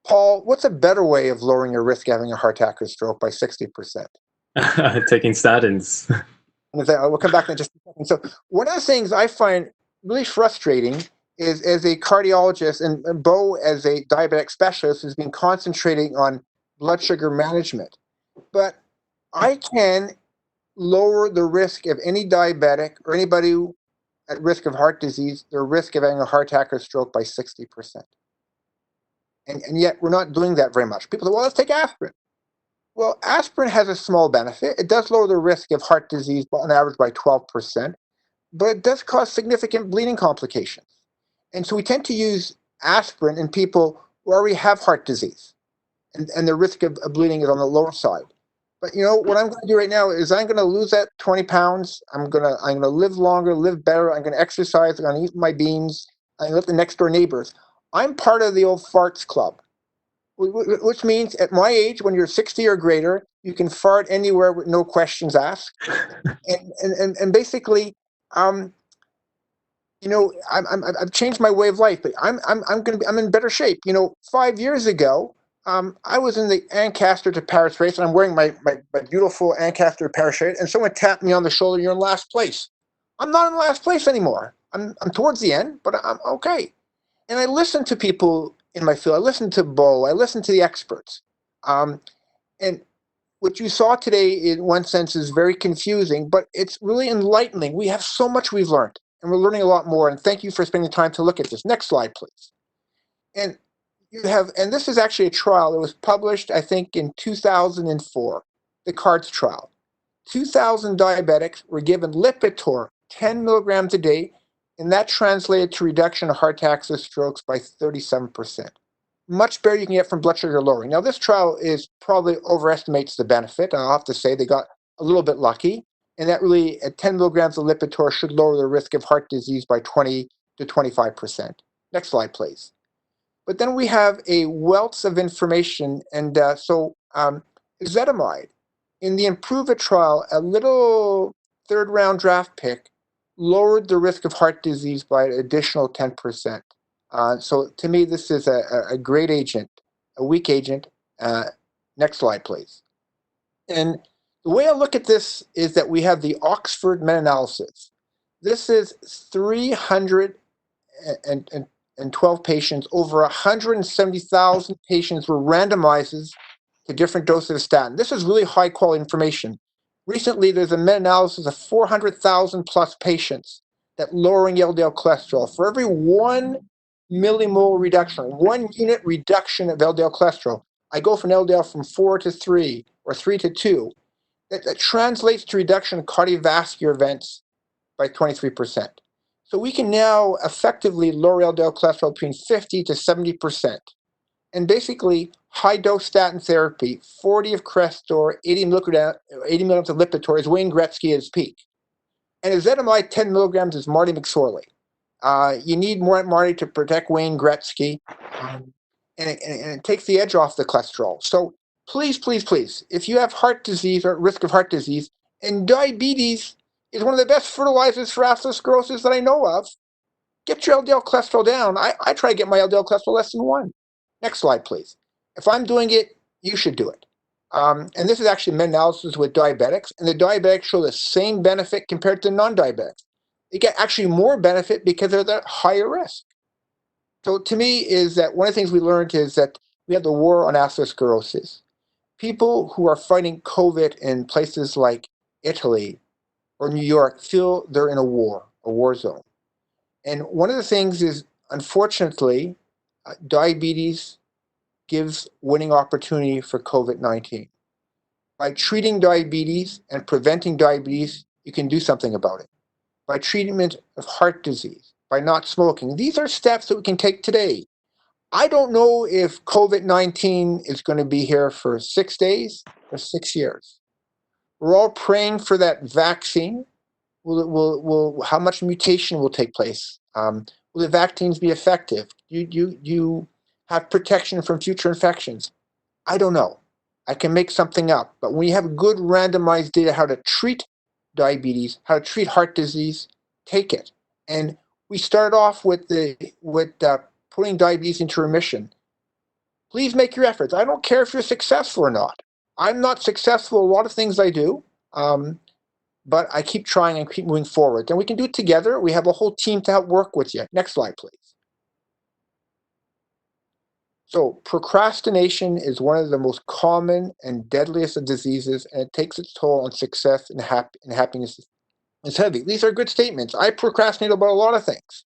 Paul, what's a better way of lowering your risk of having a heart attack or stroke by 60%? Taking statins. We'll come back in just a second. So one of the things I find really frustrating is as a cardiologist, and Bo as a diabetic specialist has been concentrating on blood sugar management. But I can lower the risk of any diabetic or anybody at risk of heart disease, their risk of having a heart attack or stroke by 60%. And yet we're not doing that very much. People say, well, let's take aspirin. Well, aspirin has a small benefit. It does lower the risk of heart disease on average by 12%, but it does cause significant bleeding complications. And so we tend to use aspirin in people who already have heart disease, and the risk of bleeding is on the lower side. But what I'm going to do right now is I'm going to lose that 20 pounds. I'm going to live longer, live better. I'm going to exercise. I'm going to eat my beans. I'm going to let the next door neighbors. I'm part of the old farts club, which means at my age, when you're 60 or greater, you can fart anywhere with no questions asked. and basically, I've changed my way of life, but I'm in better shape. 5 years ago, I was in the Ancaster to Paris race, and I'm wearing my beautiful Ancaster Paris shirt, and someone tapped me on the shoulder. You're in last place. I'm not in last place anymore. I'm towards the end, but I'm okay. And I listen to people in my field. I listen to Bo. I listen to the experts. And what you saw today, in one sense, is very confusing, but it's really enlightening. We have so much we've learned, and we're learning a lot more. And thank you for spending time to look at this. Next slide, please. And this is actually a trial that was published, I think, in 2004, the CARDS trial. 2,000 diabetics were given Lipitor, 10 milligrams a day, and that translated to reduction of heart attacks and strokes by 37%. Much better you can get from blood sugar lowering. Now, this trial probably overestimates the benefit. I'll have to say they got a little bit lucky, and that really, at 10 milligrams of Lipitor, should lower the risk of heart disease by 20 to 25%. Next slide, please. But then we have a wealth of information, and ezetimibe. In the IMPROVE-IT trial, a little third-round draft pick lowered the risk of heart disease by an additional 10%. So to me, this is a great agent, a weak agent. Next slide, please. And the way I look at this is that we have the Oxford meta-analysis. This is 312 patients. Over 170,000 patients were randomized to different doses of statin. This is really high quality information. Recently, there's a meta-analysis of 400,000 plus patients that lowering LDL cholesterol. For every 1 millimole reduction, 1 unit reduction of LDL cholesterol, I go from LDL from 4 to 3 or 3 to 2. That translates to reduction of cardiovascular events by 23%. So we can now effectively lower LDL cholesterol between 50 to 70%. And basically, high-dose statin therapy, 40 of Crestor, 80 milligrams of Lipitor, is Wayne Gretzky at his peak. And ezetimibe, 10 milligrams, is Marty McSorley. You need more Marty to protect Wayne Gretzky, and it takes the edge off the cholesterol. So please, please, please, if you have heart disease or at risk of heart disease, and diabetes is one of the best fertilizers for atherosclerosis that I know of, get your LDL cholesterol down. I try to get my LDL cholesterol less than 1. Next slide, please. If I'm doing it, you should do it. And this is actually meta-analysis with diabetics, and the diabetics show the same benefit compared to non-diabetics. They get actually more benefit because they're at higher risk. So to me, is that one of the things we learned is that we have the war on atherosclerosis. People who are fighting COVID in places like Italy or New York feel they're in a war zone. And one of the things is, unfortunately, diabetes gives winning opportunity for COVID-19. By treating diabetes and preventing diabetes, you can do something about it. By treatment of heart disease, by not smoking. These are steps that we can take today. I don't know if COVID-19 is going to be here for 6 days or 6 years. We're all praying for that vaccine. How much mutation will take place? Will the vaccines be effective? You have protection from future infections? I don't know. I can make something up. But when you have good randomized data how to treat diabetes, how to treat heart disease, take it. And we start off with putting diabetes into remission. Please make your efforts. I don't care if you're successful or not. I'm not successful in a lot of things I do, but I keep trying and keep moving forward. And we can do it together. We have a whole team to help work with you. Next slide, please. So procrastination is one of the most common and deadliest of diseases, and it takes its toll on success and happiness. It's heavy. These are good statements. I procrastinate about a lot of things.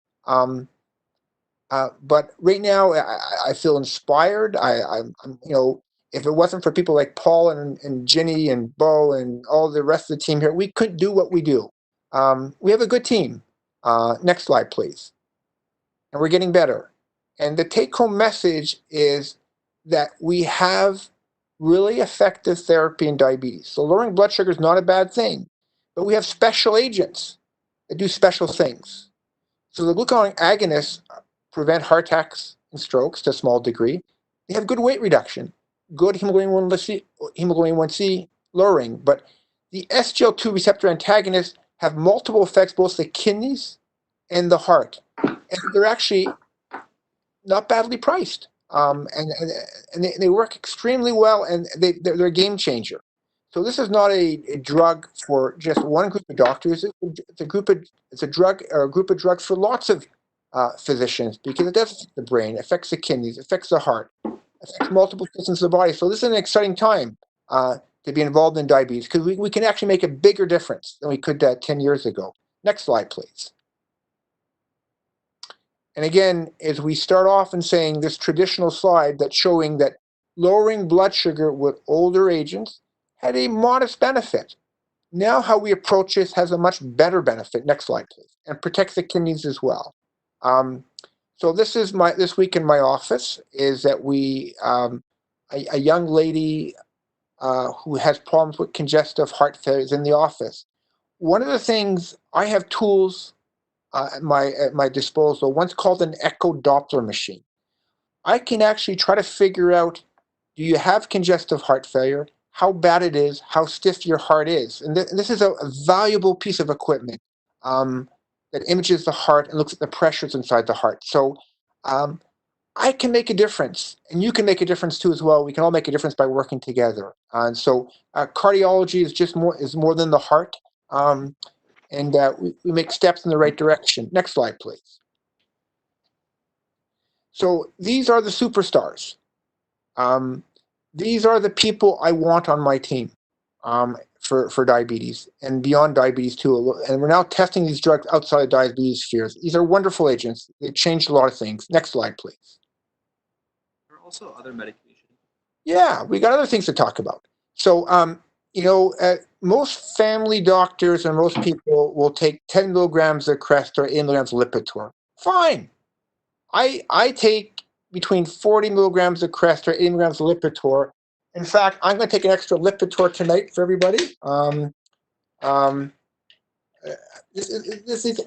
But right now, I feel inspired. I'm, if it wasn't for people like Paul and Ginny and Bo and all the rest of the team here, we couldn't do what we do. We have a good team. Next slide, please. And we're getting better. And the take-home message is that we have really effective therapy in diabetes. So lowering blood sugar is not a bad thing, but we have special agents that do special things. So the glucagon agonists prevent heart attacks and strokes to a small degree. They have good weight reduction, good hemoglobin 1C lowering, but the SGL2 receptor antagonists have multiple effects, both the kidneys and the heart. And they're actually not badly priced. And they work extremely well, and they're a game changer. So this is not a drug for just one group of doctors. It's a group of drugs for lots of physicians, because it does affect the brain, affects the kidneys, affects the heart, affects multiple systems of the body. So this is an exciting time to be involved in diabetes, because we can actually make a bigger difference than we could 10 years ago. Next slide, please. And again, as we start off in saying this traditional slide that's showing that lowering blood sugar with older agents had a modest benefit. Now how we approach this has a much better benefit. Next slide, please. And protects the kidneys as well. So this is this week in my office is that we, a young lady who has problems with congestive heart failure is in the office. One of the things, I have tools at my disposal, one's called an echo Doppler machine. I can actually try to figure out, do you have congestive heart failure, how bad it is, how stiff your heart is. And this is a valuable piece of equipment that images the heart and looks at the pressures inside the heart. So I can make a difference, and you can make a difference too as well. We can all make a difference by working together. And so cardiology is more than the heart. And we make steps in the right direction. Next slide, please. So these are the superstars. These are the people I want on my team for diabetes and beyond diabetes too. And we're now testing these drugs outside of diabetes spheres. These are wonderful agents. They changed a lot of things. Next slide, please. There are also other medications. Yeah, we got other things to talk about. So, most family doctors and most people will take 10 milligrams of Crestor, 8 milligrams of Lipitor. Fine. I take between 40 milligrams of Crestor, 8 milligrams of Lipitor. In fact, I'm going to take an extra Lipitor tonight for everybody. This is.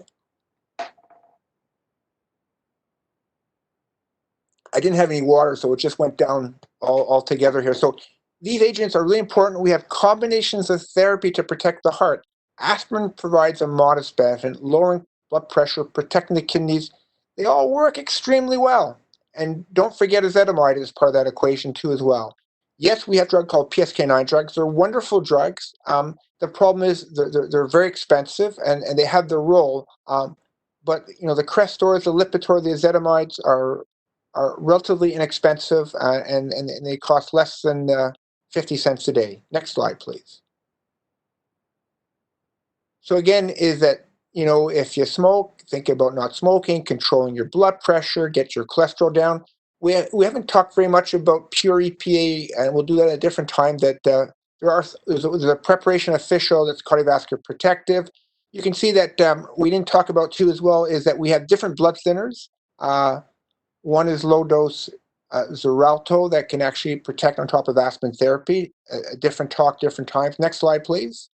I didn't have any water, so it just went down all together here. So these agents are really important. We have combinations of therapy to protect the heart. Aspirin provides a modest benefit, lowering blood pressure, protecting the kidneys. They all work extremely well. And don't forget ezetimibe is part of that equation too as well. Yes, we have a drug called PCSK9 drugs. They're wonderful drugs. The problem is they're very expensive, and they have their role. But the Crestors, the Lipitor, the ezetimides are relatively inexpensive, and they cost less than 50 cents a day. Next slide, please. So again, is that, if you smoke, think about not smoking, controlling your blood pressure, get your cholesterol down. We haven't talked very much about pure EPA, and we'll do that at a different time. That there's a preparation of fish oil that's cardiovascular protective. You can see that we didn't talk about too as well is that we have different blood thinners. One is low dose Xarelto that can actually protect on top of aspirin therapy. A different talk, different times. Next slide, please.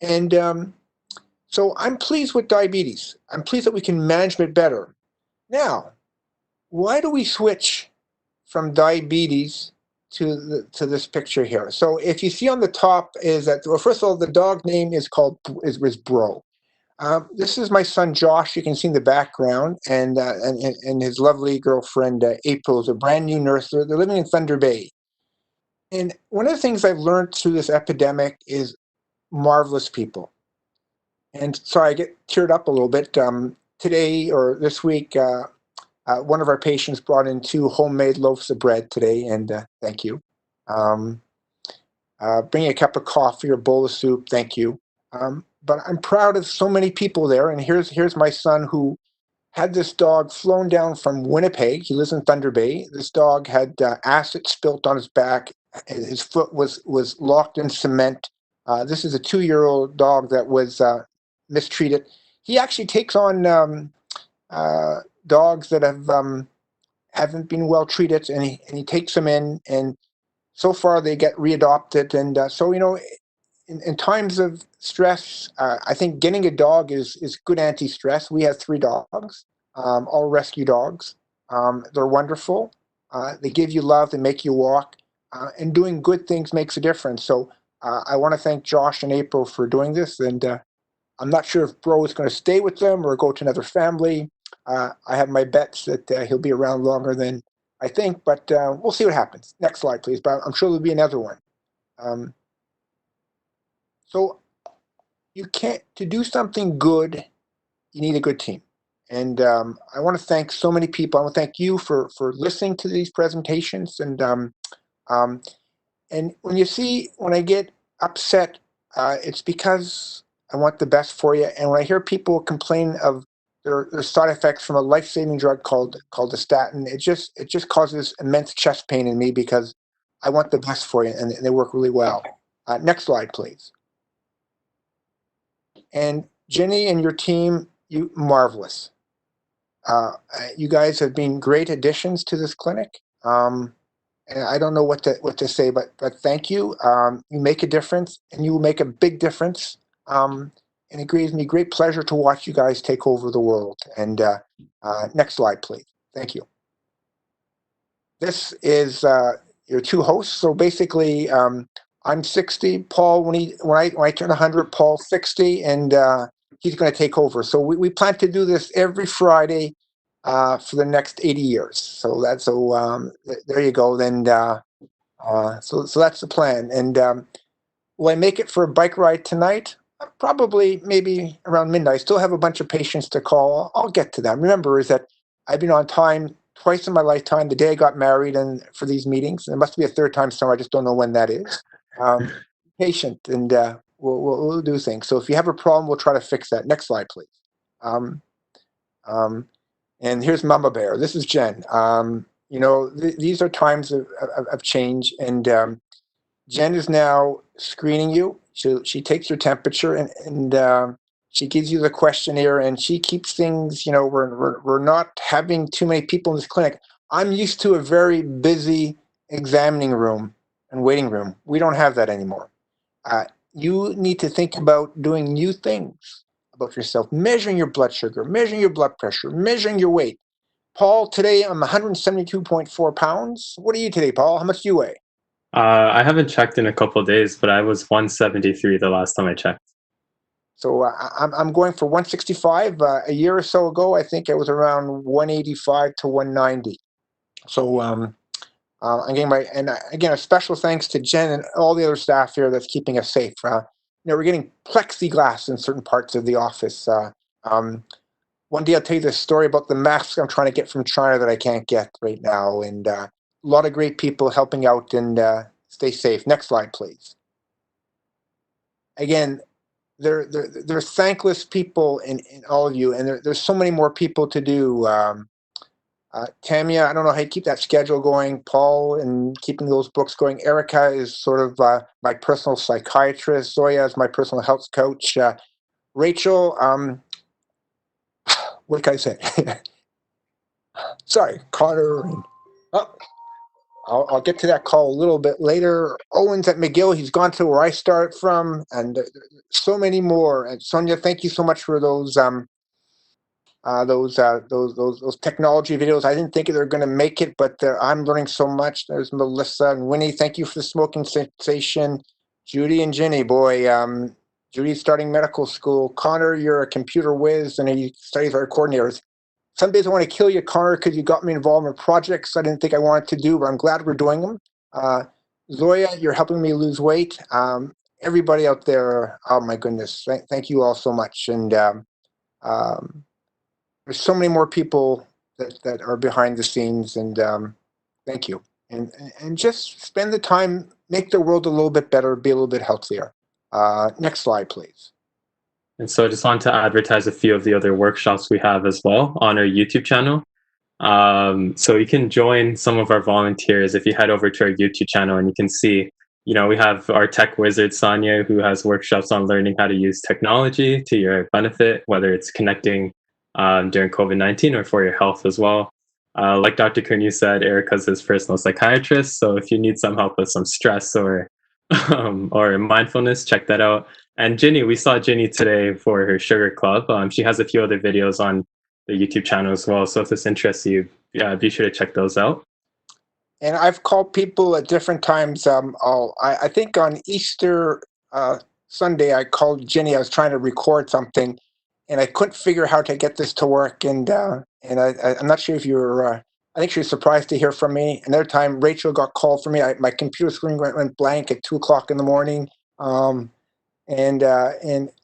And so I'm pleased with diabetes. I'm pleased that we can manage it better. Now, why do we switch from diabetes to this picture here? So if you see on the top is that, well, first of all, the dog name is Bro. This is my son Josh. You can see in the background, and his lovely girlfriend April is a brand new nurse. They're living in Thunder Bay. And one of the things I've learned through this epidemic is marvelous people. And sorry, I get teared up a little bit. Today or this week, One of our patients brought in 2 homemade loaves of bread today, and thank you. Bring a cup of coffee or bowl of soup, thank you. But I'm proud of so many people there, and here's my son who had this dog flown down from Winnipeg. He lives in Thunder Bay. This dog had acid spilt on his back. His foot was locked in cement. This is a 2-year-old dog that was mistreated. He actually takes on dogs that haven't been well treated, and he takes them in, and so far they get readopted. And so in times of stress, I think getting a dog is good anti-stress. We have 3 dogs, all rescue dogs. They're wonderful. They give you love, they make you walk, and doing good things makes a difference. So I want to thank Josh and April for doing this, and I'm not sure if Bro is going to stay with them or go to another family. I have my bets that he'll be around longer than I think, but we'll see what happens. Next slide, please. But I'm sure there'll be another one. So to do something good, you need a good team. And I want to thank so many people. I want to thank you for listening to these presentations. And when I get upset, it's because I want the best for you. And when I hear people complain of their side effects from a life-saving drug called a statin, it just causes immense chest pain in me because I want the best for you, and they work really well. Next slide, please. And Jenny and your team, you marvelous. You guys have been great additions to this clinic. And I don't know what to say, but thank you. You make a difference, and you will make a big difference. And it gives me great pleasure to watch you guys take over the world. And next slide, please. Thank you. This is your 2 hosts. So basically, I'm 60. Paul, when I turn 100, Paul's 60, and he's going to take over. So we plan to do this every Friday for the next 80 years. So there you go. Then so that's the plan. And will I make it for a bike ride tonight? Probably, maybe around midnight. I still have a bunch of patients to call. I'll get to them. Remember, is that I've been on time twice in my lifetime. The day I got married, and for these meetings, there must be a 3rd time somewhere. I just don't know when that is. Patient, and we'll do things. So if you have a problem, we'll try to fix that. Next slide, please. And here's Mama Bear. This is Jen. These are times of change, and Jen is now screening you. She takes your temperature, and she gives you the questionnaire, and she keeps things. We're not having too many people in this clinic. I'm used to a very busy examining room and waiting room. We don't have that anymore. You need to think about doing new things about yourself, measuring your blood sugar, measuring your blood pressure, measuring your weight. Paul, today I'm 172.4 pounds. What are you today, Paul? How much do you weigh? I haven't checked in a couple of days, but I was 173 the last time I checked. So I'm going for 165. A year or so ago, I think it was around 185 to 190. So I'm getting again, a special thanks to Jen and all the other staff here that's keeping us safe. We're getting plexiglass in certain parts of the office. One day I'll tell you this story about the masks I'm trying to get from China that I can't get right now, and a lot of great people helping out, and stay safe. Next slide, please. Again, they're thankless people in all of you, and there's so many more people to do. Tamia, I don't know how you keep that schedule going. Paul, and keeping those books going. Erica is sort of my personal psychiatrist. Zoya is my personal health coach. Rachel, what can I say? Sorry, Connor. I'll get to that call a little bit later. Owen's at McGill. He's gone to where I start from, and so many more. And Sonia, thank you so much for those technology videos. I didn't think they were going to make it, but I'm learning so much. There's Melissa and Winnie. Thank you for the smoking sensation. Judy and Jenny, boy. Judy's starting medical school. Connor, you're a computer whiz, and he studies our coordinators. Some days I want to kill you, Connor, because you got me involved in projects I didn't think I wanted to do, but I'm glad we're doing them. Zoya, you're helping me lose weight. Everybody out there, oh my goodness, thank you all so much. And there's so many more people that are behind the scenes, and thank you. And just spend the time, make the world a little bit better, be a little bit healthier. Next slide, please. And so I just want to advertise a few of the other workshops we have as well on our YouTube channel. So you can join some of our volunteers if you head over to our YouTube channel, and you can see, we have our tech wizard, Sonia, who has workshops on learning how to use technology to your benefit, whether it's connecting during COVID-19 or for your health as well. Like Dr. Kurnu said, Erica's his personal psychiatrist. So if you need some help with some stress or mindfulness, check that out. And Ginny, we saw Ginny today for her sugar club. She has a few other videos on the YouTube channel as well. So if this interests you, be sure to check those out. And I've called people at different times. I think on Easter Sunday, I called Ginny. I was trying to record something, and I couldn't figure how to get this to work. And I'm not sure if you were. I think she was surprised to hear from me. Another time, Rachel got called for me. My computer screen went blank at 2:00 in the morning. And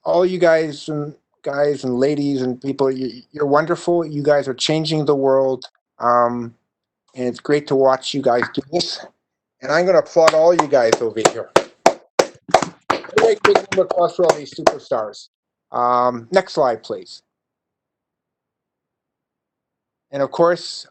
all you guys and ladies and people, you're wonderful. You guys are changing the world. And it's great to watch you guys do this. And I'm going to applaud all you guys over here. Big number applause for all these superstars. Next slide, please. And of course,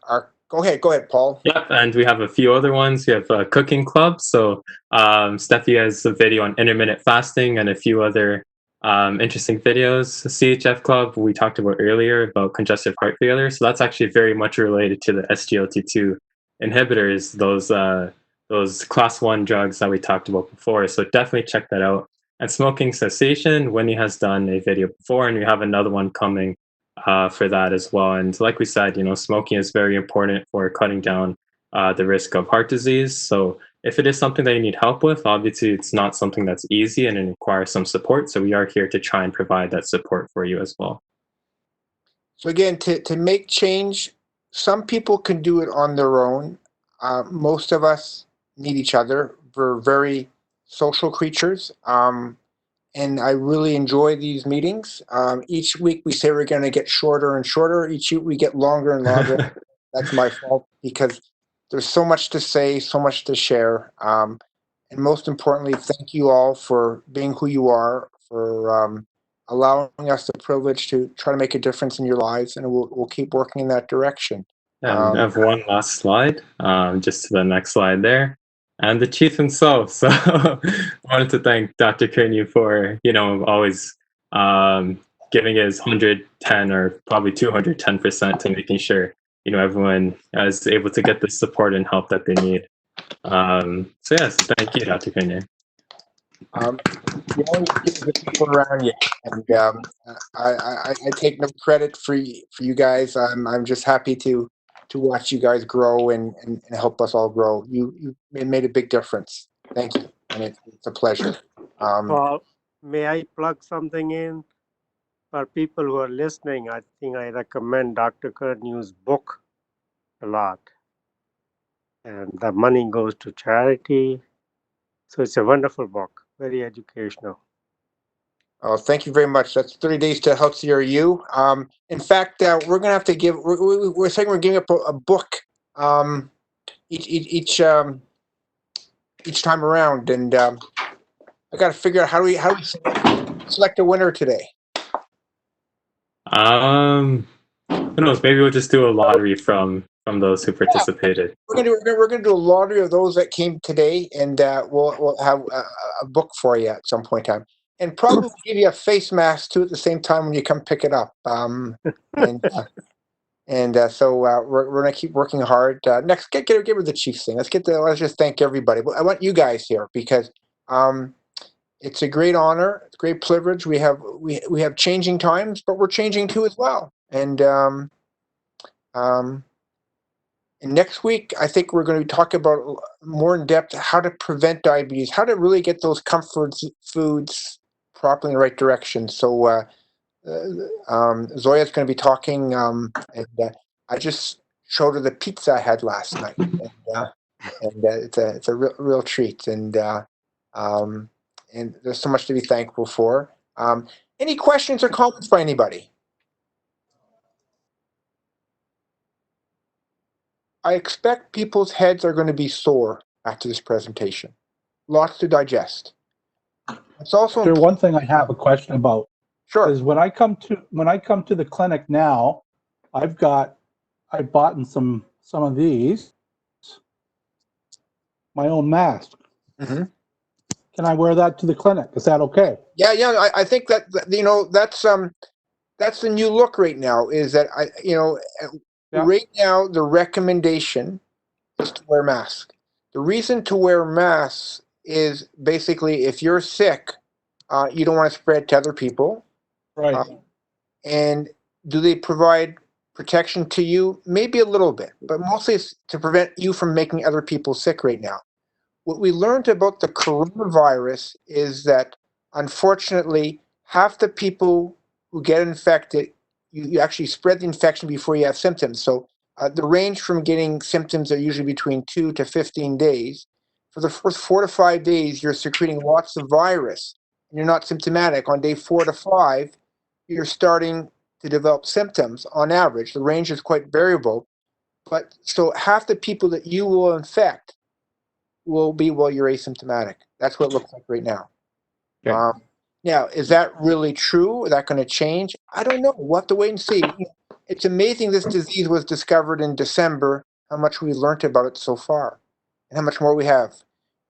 go ahead, Paul. Yep, and we have a few other ones. We have a cooking club. So Steffi has a video on intermittent fasting and a few other interesting videos. The CHF club we talked about earlier about congestive heart failure. So that's actually very much related to the SGLT2 inhibitors, those class 1 drugs that we talked about before. So definitely check that out. And smoking cessation, Winnie has done a video before, and we have another one coming for that as well. And like we said, smoking is very important for cutting down the risk of heart disease. So if it is something that you need help with, obviously it's not something that's easy and it requires some support. So we are here to try and provide that support for you as well. So again, to make change, some people can do it on their own. Most of us need each other. We're very social creatures. And I really enjoy these meetings. Each week we say we're going to get shorter and shorter. Each week we get longer and longer. That's my fault, because there's so much to say, so much to share. And most importantly, thank you all for being who you are, for allowing us the privilege to try to make a difference in your lives, and we'll keep working in that direction. And I have one last slide, just to the next slide there. And the chief himself. So I wanted to thank Dr. Kurnu for, always giving his 110 or probably 210% to making sure, everyone is able to get the support and help that they need. So yes, thank you, Dr. Kurnu. You only give the people around you, and I take no credit for you guys. I'm just happy to watch you guys grow and help us all grow. You made a big difference. Thank you, and it's a pleasure. Paul, may I plug something in? For people who are listening, I think I recommend Dr. Kurnu's book a lot. And the money goes to charity. So it's a wonderful book, very educational. Oh, thank you very much. That's 30 Days to Healthier You. In fact, we're going to have to give. We're saying we're giving up a book each time around, and I got to figure out how do we select a winner today. Who knows? Maybe we'll just do a lottery from those who participated. We're gonna do a lottery of those that came today, and we'll have a book for you at some point in time, and probably give you a face mask too at the same time when you come pick it up. So we're gonna keep working hard. Next, give her the Chiefs thing. Let's just thank everybody. I want you guys here because it's a great honor, it's a great privilege. We have changing times, but we're changing too as well. And next week, I think we're going to talk about more in depth how to prevent diabetes, how to really get those comfort foods properly in the right direction. So Zoya's going to be talking, and I just showed her the pizza I had last night, and it's a real treat, and there's so much to be thankful for. Any questions or comments by anybody? I expect people's heads are going to be sore after this presentation. Lots to digest. It's also There, important. one thing I have a question about Sure. is when I come to the clinic now, I bought in some of these, my own mask. Mm-hmm. Can I wear that to the clinic? Is that okay? Yeah. I think that that's the new look right now. Is that right now the recommendation is to wear masks. The reason to wear masks is basically if you're sick, you don't want to spread to other people. Right. And do they provide protection to you? Maybe a little bit, but mostly it's to prevent you from making other people sick right now. What we learned about the coronavirus is that unfortunately, half the people who get infected, you actually spread the infection before you have symptoms. So the range from getting symptoms are usually between 2 to 15 days. For the first 4 to 5 days, you're secreting lots of virus and you're not symptomatic. On day 4 to 5, you're starting to develop symptoms on average. The range is quite variable. But so half the people that you will infect will be while you're asymptomatic. That's what it looks like right now. Okay. Now, is that really true? Is that going to change? I don't know. We'll have to wait and see. It's amazing this disease was discovered in December, how much we learned about it so far, and how much more we have.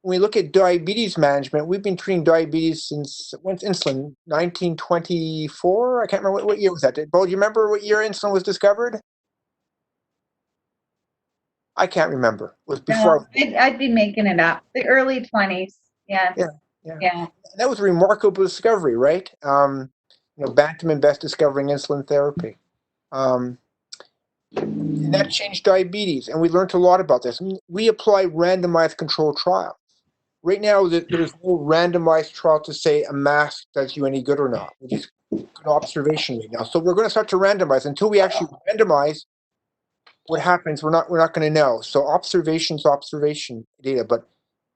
When we look at diabetes management, we've been treating diabetes since, when's insulin? 1924? I can't remember what year was that. Bo, do you remember what year insulin was discovered? I can't remember. It was before. No, I'd be making it up. The early 20s. Yes. Yeah. That was a remarkable discovery, right? Bantam best discovering insulin therapy. And that changed diabetes, and we learned a lot about this. We apply randomized controlled trials. Right now, there's no randomized trial to say a mask does you any good or not. We just an observation right now. So we're going to start to randomize. Until we actually randomize, what happens, we're not going to know. So observation data, but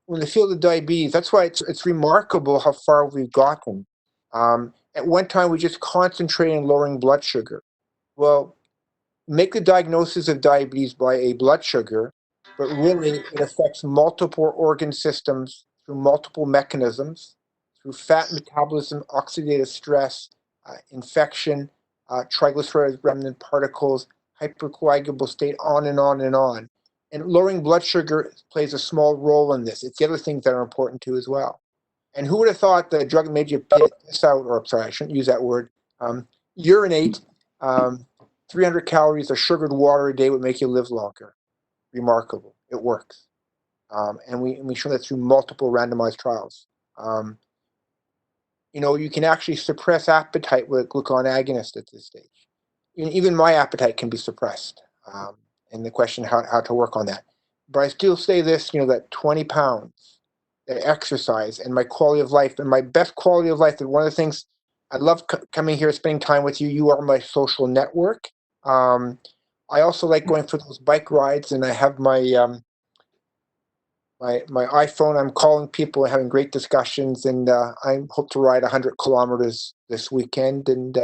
in the field of diabetes, that's why it's remarkable how far we've gotten. At one time, we just concentrated on lowering blood sugar. Well, make the diagnosis of diabetes by a blood sugar, but really it affects multiple organ systems through multiple mechanisms, through fat metabolism, oxidative stress, infection, triglyceride remnant particles, hypercoagulable state, on and on and on. And lowering blood sugar plays a small role in this. It's the other things that are important too as well. And who would have thought that a drug made you piss out, or sorry, I shouldn't use that word, urinate 300 calories of sugared water a day would make you live longer. Remarkable. It works. And we show that through multiple randomized trials. You can actually suppress appetite with a glucagon agonist at this stage. Even my appetite can be suppressed. And the question how to work on that. But I still say this, that 20 pounds, that exercise, and my quality of life, and my best quality of life, and one of the things I love coming here, spending time with you. You are my social network. I also like going for those bike rides, and I have my my iPhone. I'm calling people and having great discussions, and I hope to ride 100 kilometers this weekend, and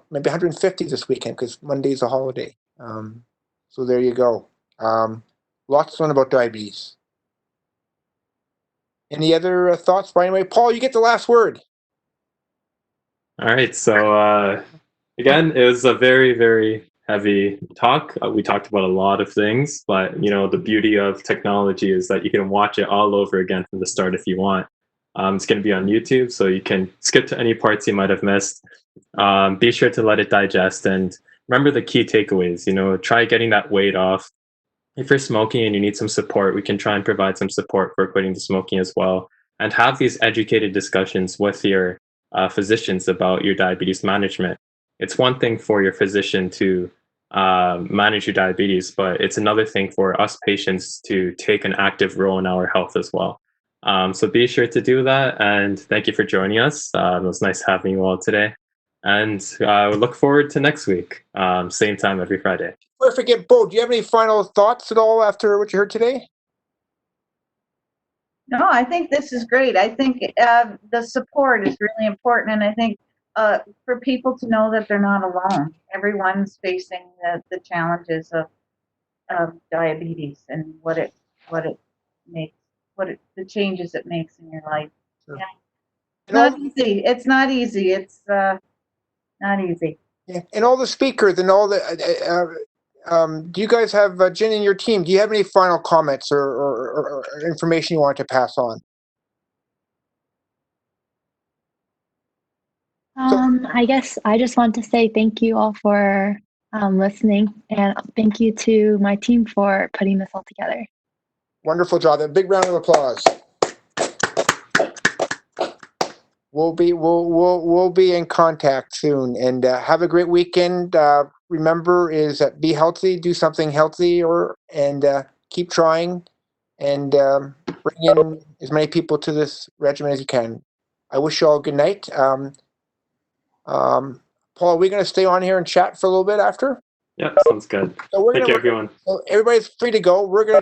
maybe 150 this weekend because Monday's a holiday. So there you go. Lots to learn about diabetes. Any other thoughts by anybody? Paul, you get the last word. All right. So again, it was a very, very heavy talk. We talked about a lot of things, but the beauty of technology is that you can watch it all over again from the start if you want. It's going to be on YouTube, so you can skip to any parts you might have missed. Be sure to let it digest, and remember the key takeaways. Try getting that weight off. If you're smoking and you need some support, we can try and provide some support for quitting the smoking as well, and have these educated discussions with your physicians about your diabetes management. It's one thing for your physician to manage your diabetes, but it's another thing for us patients to take an active role in our health as well. So be sure to do that, and thank you for joining us. It was nice having you all today, and we look forward to next week, same time every Friday. Before I forget, Bo, do you have any final thoughts at all after what you heard today? No, I think this is great. I think the support is really important, and I think for people to know that they're not alone. Everyone's facing the challenges of of diabetes and what it makes, the changes it makes in your life. Sure. Yeah. It's not easy. It's not easy. It's not easy. Yeah. And all the speakers and all the, do you guys have, Jen and your team, do you have any final comments or information you want to pass on? I guess I just want to say thank you all for listening, and thank you to my team for putting this all together. Wonderful job. A big round of applause. We'll be in contact soon, and have a great weekend. Remember, be healthy, do something healthy, and keep trying, and bring in as many people to this regimen as you can. I wish you all a good night. Paul, are we going to stay on here and chat for a little bit after? Yeah, sounds good. So Thank you, everyone. So everybody's free to go. We're going to